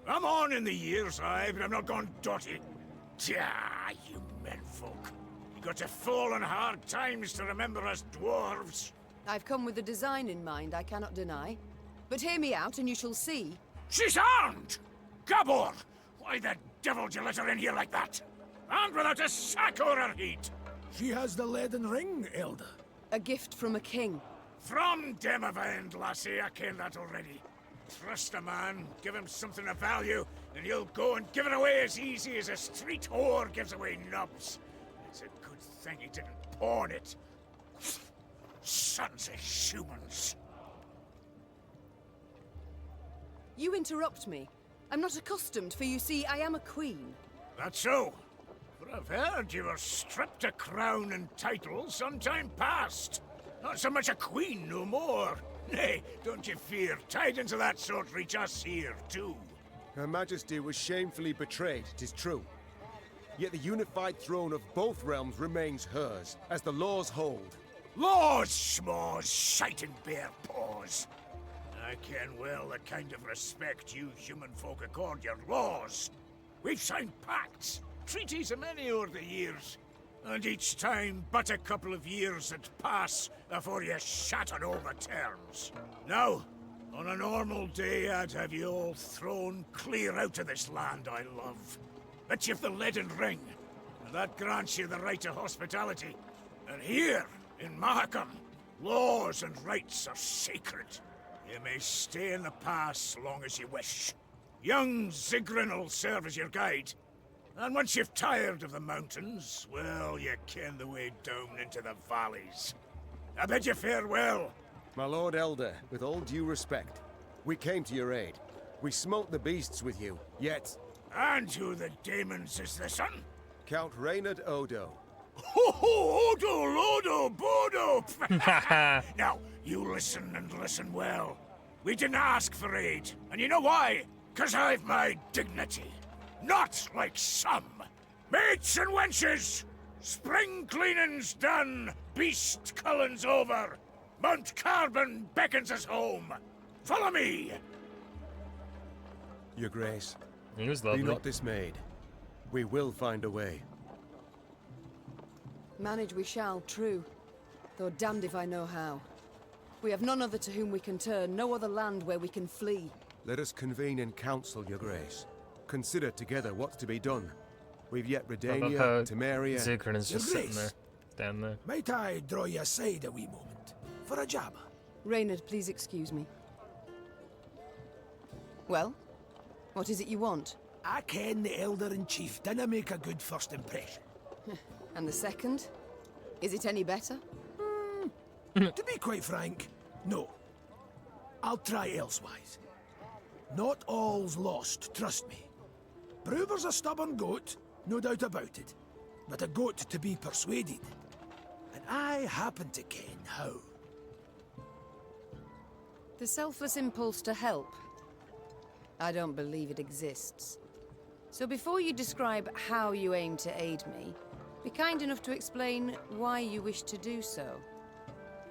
I'm on in the years, aye, but I'm not gone dotty. Tja, you menfolk. You got to fall on hard times to remember us dwarves. I've come with a design in mind, I cannot deny. But hear me out and you shall see. She's armed! Gabor! Why the devil did you let her in here like that? And without a sack or her heat! She has the leaden ring, Elder. A gift from a king. From Demavend, lassie, I ken that already. Trust a man, give him something of value, and he'll go and give it away as easy as a street whore gives away nubs. It's a good thing he didn't pawn it. Sons of humans. You interrupt me. I'm not accustomed, for you see, I am a queen. That's so. But I've heard you were stripped of crown and title some time past. Not so much a queen no more. Nay, don't you fear. Tidings of that sort reach us here, too. Her Majesty was shamefully betrayed, 'tis true. Yet the unified throne of both realms remains hers, as the laws hold. Laws, schmaws, shite and bare paws. I ken well the kind of respect you human folk accord your laws. We've signed pacts, treaties of many over the years, and each time but a couple of years that pass before you shatter over terms. Now, on a normal day, I'd have you all thrown clear out of this land I love. But you've the leaden ring, and that grants you the right to hospitality. And here, in Mahakam, laws and rights are sacred. You may stay in the pass long as you wish. Young Zigrin'll serve as your guide. And once you've tired of the mountains, well, you ken the way down into the valleys. I bid you farewell. My Lord Elder, with all due respect, we came to your aid. We smote the beasts with you, yet... And who the demons is this son? Count Reynard Odo. Ho ho! Odo, Lodo, Bodo! Now, you listen and listen well. We didn't ask for aid, and you know why? 'Cause I've my dignity. Not like some. Mates and wenches! Spring cleaning's done, beast culling's over. Mount Carbon beckons us home. Follow me! Your Grace, he was lovely. Be not dismayed. We will find a way. Manage we shall, true. Though damned if I know how. We have none other to whom we can turn, no other land where we can flee. Let us convene in council, Your Grace. Consider together what's to be done. We've yet Redania, Temeria... Zigrin is just sitting there, down there. Might I draw you aside a wee moment? For a jab? Reynard, please excuse me. Well? What is it you want? I ken the Elder-in-Chief dinna make a good first impression. And the second? Is it any better? To be quite frank, no. I'll try elsewise. Not all's lost, trust me. Brewer's a stubborn goat, no doubt about it. But a goat to be persuaded. And I happen to ken how. The selfless impulse to help. I don't believe it exists. So before you describe how you aim to aid me, be kind enough to explain why you wish to do so.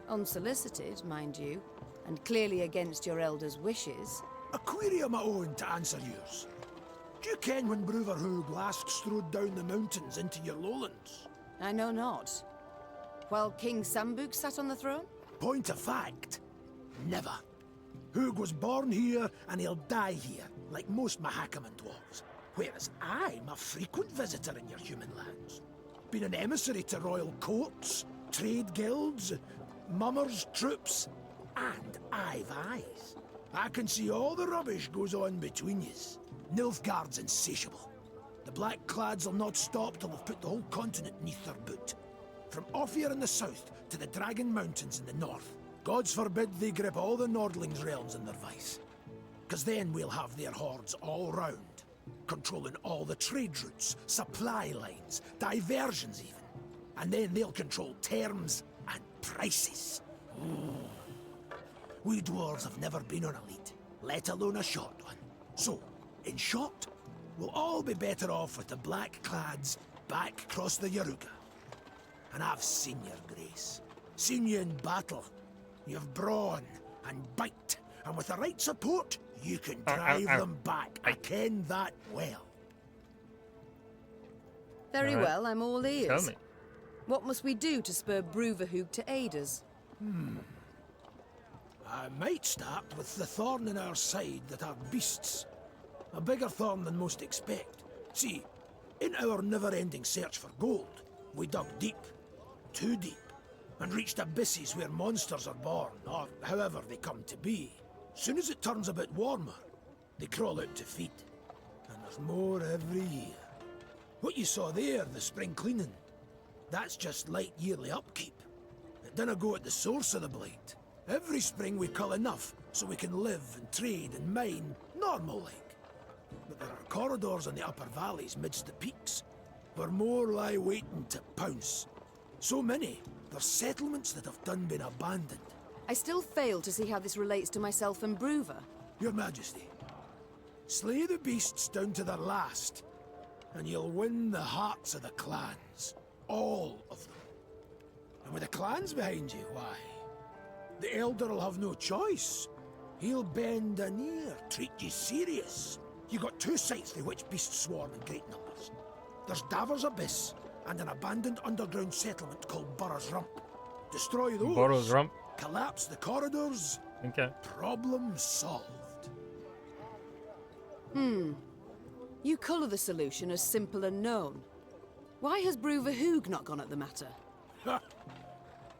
Unsolicited, mind you, and clearly against your elder's wishes. A query of my own to answer yours. Do you ken when Brewer Hoog last strode down the mountains into your lowlands? I know not. While King Sambuk sat on the throne? Point of fact, never. Hoog was born here and he'll die here, like most Mahakaman dwarves. Whereas I'm a frequent visitor in your human lands. Been an emissary to royal courts, trade guilds, mummers' troops, and I've eyes. I can see all the rubbish goes on between yous. Nilfgaard's insatiable. The Black-Clads will not stop till they've put the whole continent neath their boot. From Ophir in the south to the Dragon Mountains in the north. Gods forbid they grip all the Nordlings' realms in their vice. 'Cause then we'll have their hordes all round, controlling all the trade routes, supply lines, diversions even. And then they'll control terms and prices. We dwarves have never been on a lead, let alone a short one. So, in short, we'll all be better off with the Black-Clads back across the Yaruga. And I've seen your grace. Seen you in battle. You've brawn and bite, and with the right support, you can drive them back. I ken that well. Very well, I'm all ears. Tell me. What must we do to spur Bruverhoog to aid us? I might start with the thorn in our side that are beasts. A bigger thorn than most expect. See, in our never-ending search for gold, we dug deep, too deep, and reached abysses where monsters are born, or however they come to be. Soon as it turns a bit warmer, they crawl out to feed. And there's more every year. What you saw there, the spring cleaning, that's just light yearly upkeep. It dinna go at the source of the blight. Every spring we cull enough so we can live and trade and mine normal-like. But there are corridors in the upper valleys midst the peaks, where more lie waiting to pounce. So many, there's settlements that have done been abandoned. I still fail to see how this relates to myself and Bruver. Your Majesty, slay the beasts down to their last, and you'll win the hearts of the clans. All of them. And with the clans behind you, why, the Elder will have no choice. He'll bend an ear, treat you serious. You got two sites through which beasts swarm in great numbers. There's Davor's Abyss, and an abandoned underground settlement called Burrow's Rump. Destroy those. Burrow's Rump. Collapse the corridors. Okay. Problem solved. You colour the solution as simple and known. Why has Bruver Hoog not gone at the matter? Ha!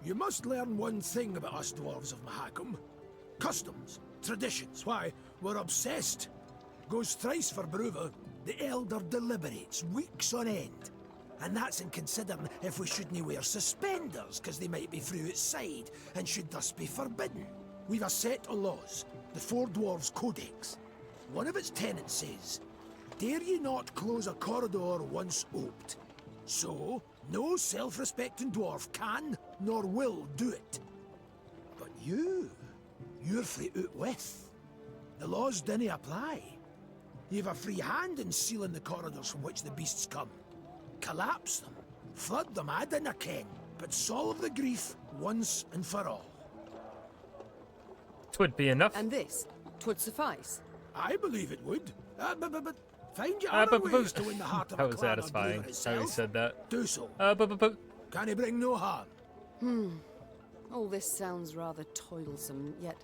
You must learn one thing about us dwarves of Mahakam. Customs, traditions, why, we're obsessed. Goes thrice for Bruver. The Elder deliberates weeks on end. And that's in considering if we shouldn't wear suspenders, because they might be through outside, and should thus be forbidden. We've a set of laws, the Four Dwarves Codex. One of its tenets says, dare ye not close a corridor once oped. So, no self-respecting dwarf can, nor will do it. But you're free out with. The laws dinna apply. You've a free hand in sealing the corridors from which the beasts come. Collapse them, flood them, I dinna ken, but solve the grief once and for all. 'Twould be enough. And this, 'twould suffice. I believe it would. But find you other ways to win the heart of that a was clan or satisfying Bruver how he itself. said that. Do so. Can he bring no harm? All this sounds rather toilsome, yet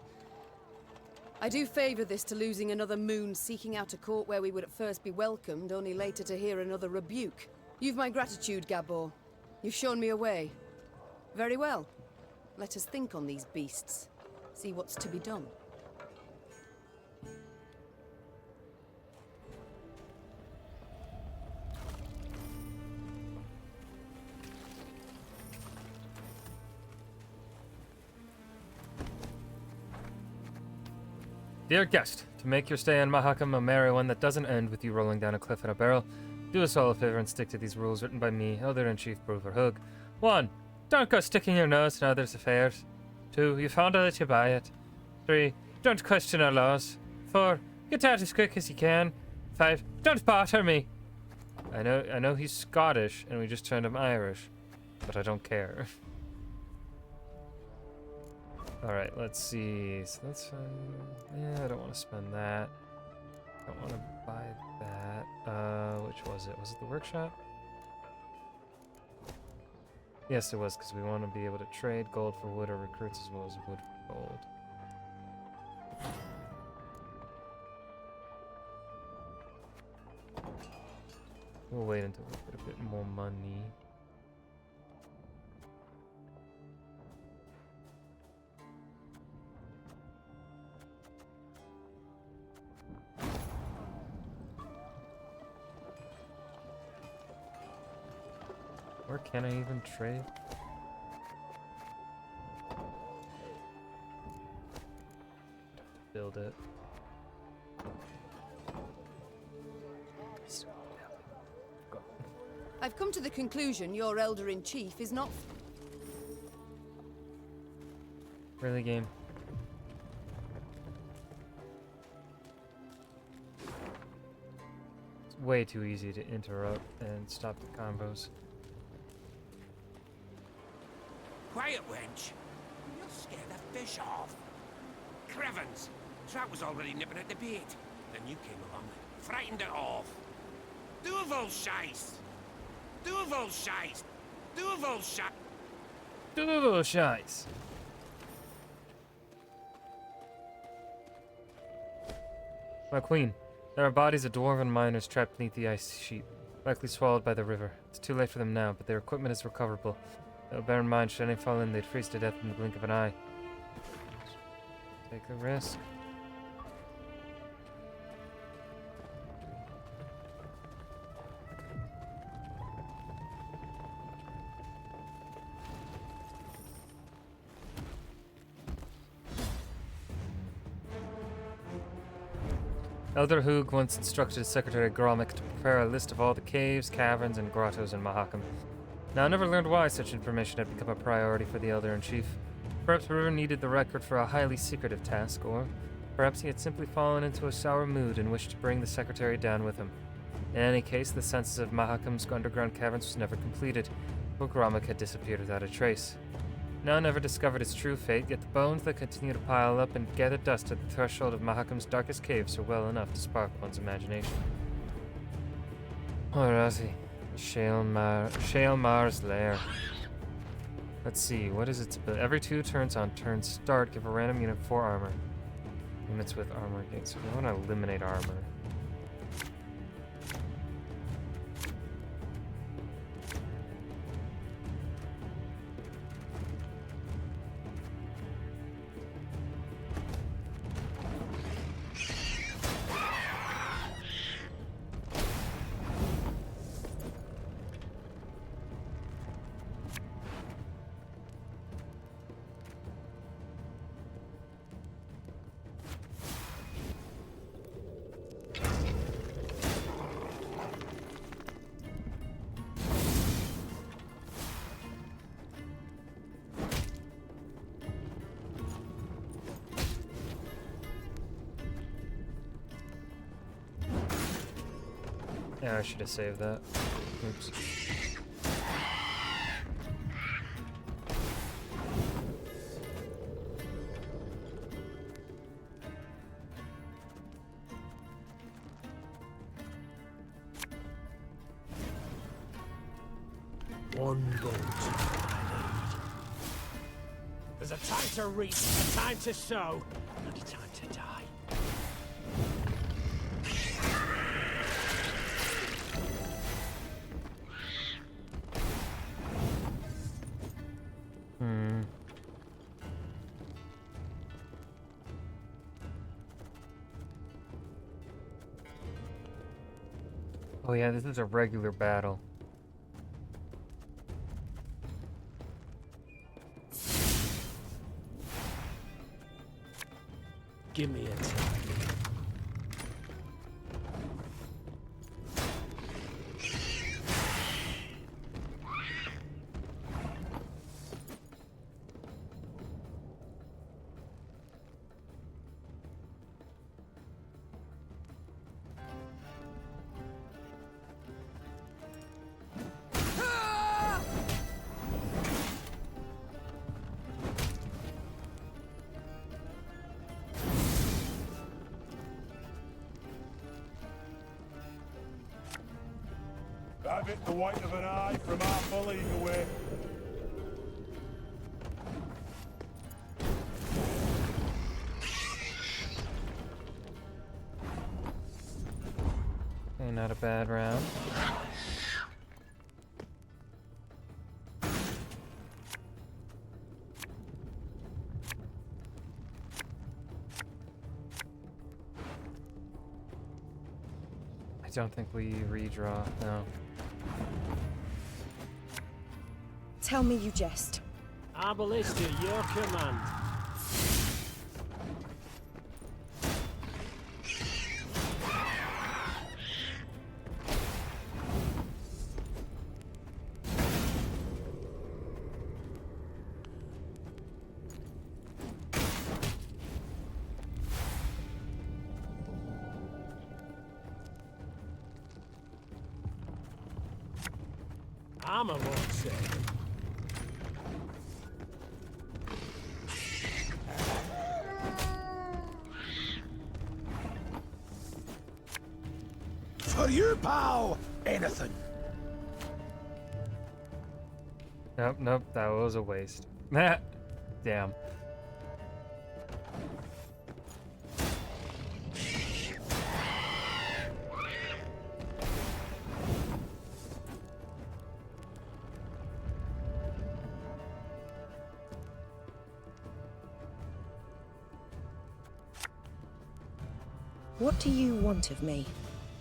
I do favour this to losing another moon seeking out a court where we would at first be welcomed, only later to hear another rebuke. You've my gratitude, Gabor. You've shown me a way. Very well. Let us think on these beasts. See what's to be done. Dear guest, to make your stay in Mahakam a merry one that doesn't end with you rolling down a cliff in a barrel, do us all a favor and stick to these rules written by me, Elder-in-Chief Bruver Hoog. 1. Don't go sticking your nose in others' affairs. 2. You found out that you buy it. 3. Don't question our laws. 4. Get out as quick as you can. 5. Don't bother me. I know he's Scottish and we just turned him Irish, but I don't care. Alright, let's see. So that's yeah, I don't want to spend that. I don't want to buy that. Which was it? Was it the workshop? Yes, it was, because we want to be able to trade gold for wood or recruits as well as wood for gold. We'll wait until we get a bit more money. Where can I even trade? Build it. I've come to the conclusion your Elder-in-Chief is not... Really, game? It's way too easy to interrupt and stop the combos. Quiet, wench. You'll scare the fish off. Crevens, Trout was already nipping at the bait. Then you came along, frightened it off. Duval shice! Duval shice! Duval shice! Duval shice! My queen. There are bodies of dwarven miners trapped beneath the ice sheet, likely swallowed by the river. It's too late for them now, but their equipment is recoverable. Though bear in mind, should any fall in, they'd freeze to death in the blink of an eye. Take the risk. Elder Hugh once instructed his secretary Gromick to prepare a list of all the caves, caverns, and grottos in Mahakam. Now, I never learned why such information had become a priority for the Elder-in-Chief. Perhaps River needed the record for a highly secretive task, or perhaps he had simply fallen into a sour mood and wished to bring the secretary down with him. In any case, the census of Mahakam's underground caverns was never completed, for Gromick had disappeared without a trace. None never discovered his true fate, yet the bones that continue to pile up and gather dust at the threshold of Mahakam's darkest caves are well enough to spark one's imagination. Alrighty. Shale Mar's lair. Let's see, what is its ability? Every 2 turns on turn start, give a random unit 4 armor. Units with armor gain, so we want to eliminate armor. Yeah, I should have saved that. Oops. One boat. There's a time to reap, a time to sow, and a time to die. Oh yeah, this is a regular battle. Give me a time. Have it the white of an eye from our bullying away. Okay, not a bad round. I don't think we redraw, no. Tell me you jest. Our ballista, your command. Armor won't say. For you, pal! Anything. Nope, nope, that was a waste. Damn. What do you want of me?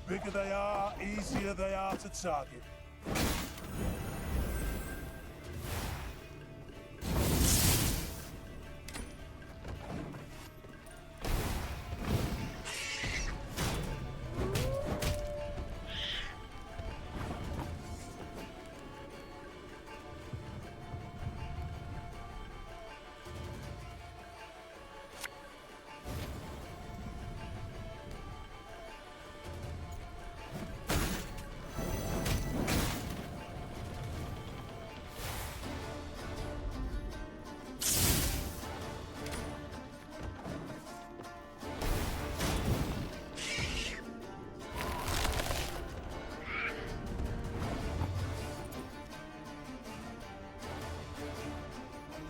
Bigger they are, easier they are to target.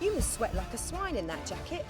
You must sweat like a swine in that jacket.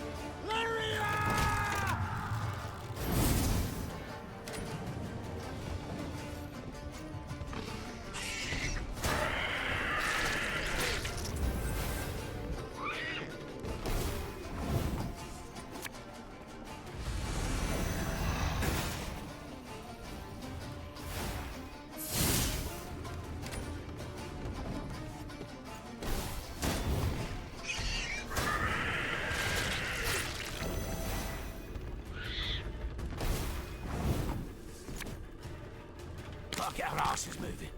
Get our asses moving.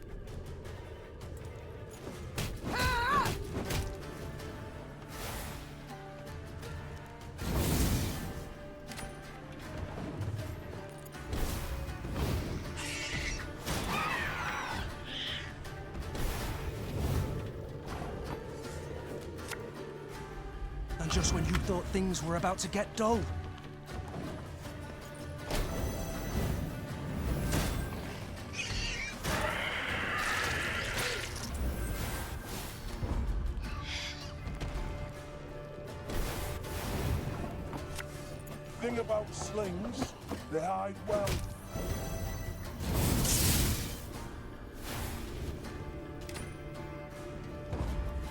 And just when you thought things were about to get dull. Thing about slings, they hide well.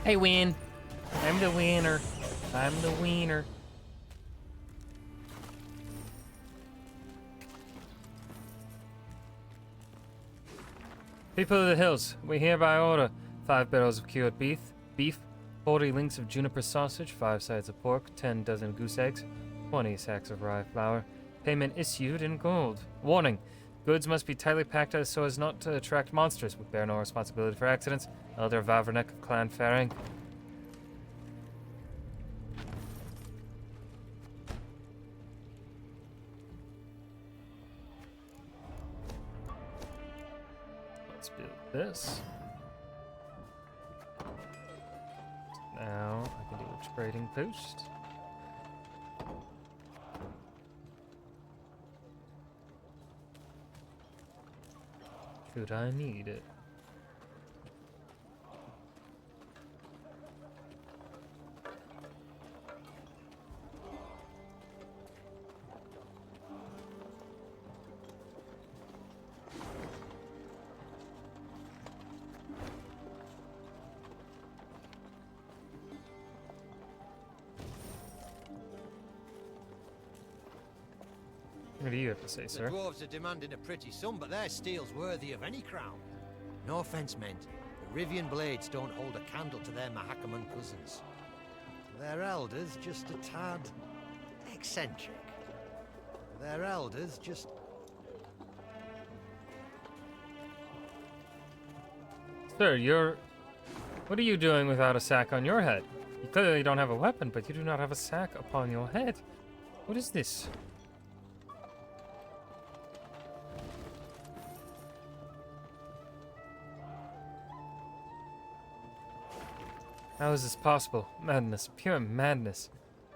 Hey, win. I'm the winner. I'm the wiener. People of the hills, we hereby order 5 barrels of cured beef, 40 links of juniper sausage, 5 sides of pork, 10 dozen goose eggs, 20 sacks of rye flour. Payment issued in gold. Warning: goods must be tightly packed so as not to attract monsters. We bear no responsibility for accidents. Elder Vavernek of Clan Faring. Let's build this. Now I can do a trading post. Should I need it? What do you have to say, sir? The dwarves are demanding a pretty sum, but their steel's worthy of any crown. No offense meant, the Rivian blades don't hold a candle to their Mahakaman cousins. Their elders just a tad eccentric. Their elders just... Sir, you're... What are you doing without a sack on your head? You clearly don't have a weapon, but you do not have a sack upon your head. What is this? How is this possible? Madness. Pure madness.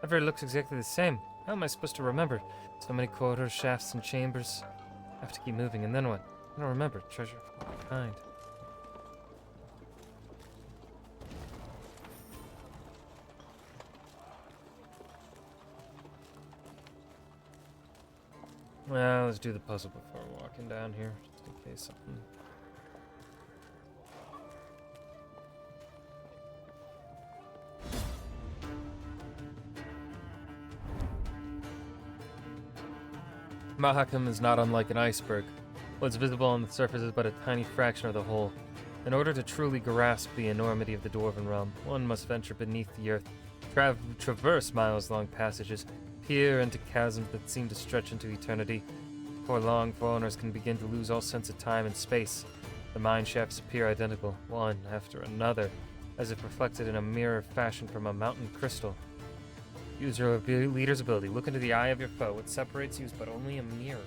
Everything looks exactly the same. How am I supposed to remember? So many corridors, shafts, and chambers. I have to keep moving, and then what? I don't remember. Treasure of what kind? Well, let's do the puzzle before walking down here, just in case something... Mahakam is not unlike an iceberg. What's visible on the surface is but a tiny fraction of the whole. In order to truly grasp the enormity of the Dwarven realm, one must venture beneath the earth, traverse miles-long passages, peer into chasms that seem to stretch into eternity. Before long, foreigners can begin to lose all sense of time and space. The mine shafts appear identical, one after another, as if reflected in a mirror fashioned from a mountain crystal. Use your leader's ability. Look into the eye of your foe. What separates you is but only a mirror.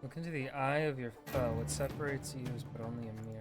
Look into the eye of your foe. What separates you is but only a mirror.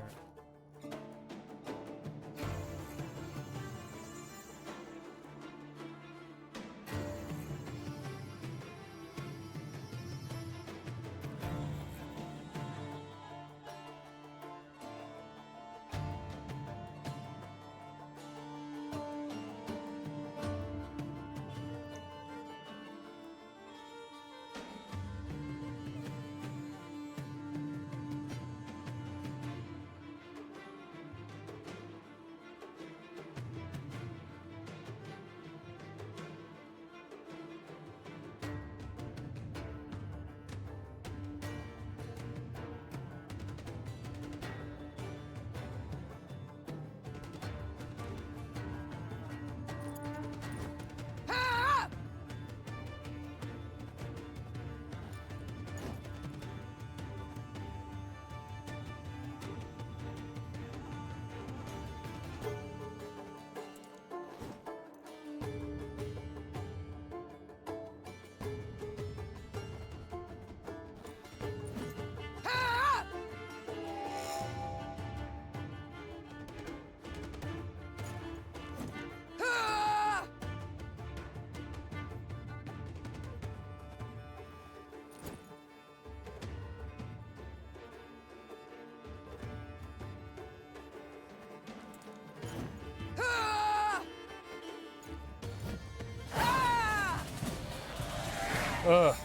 Ugh.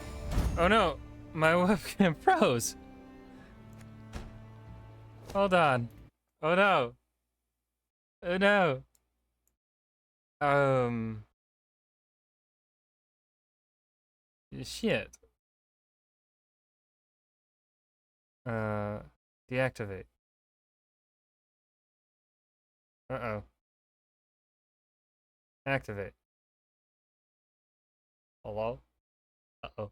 Oh no, my webcam froze. Hold on. Oh no. Oh no. Shit. Deactivate. Uh-oh. Activate. Hello? Uh-oh.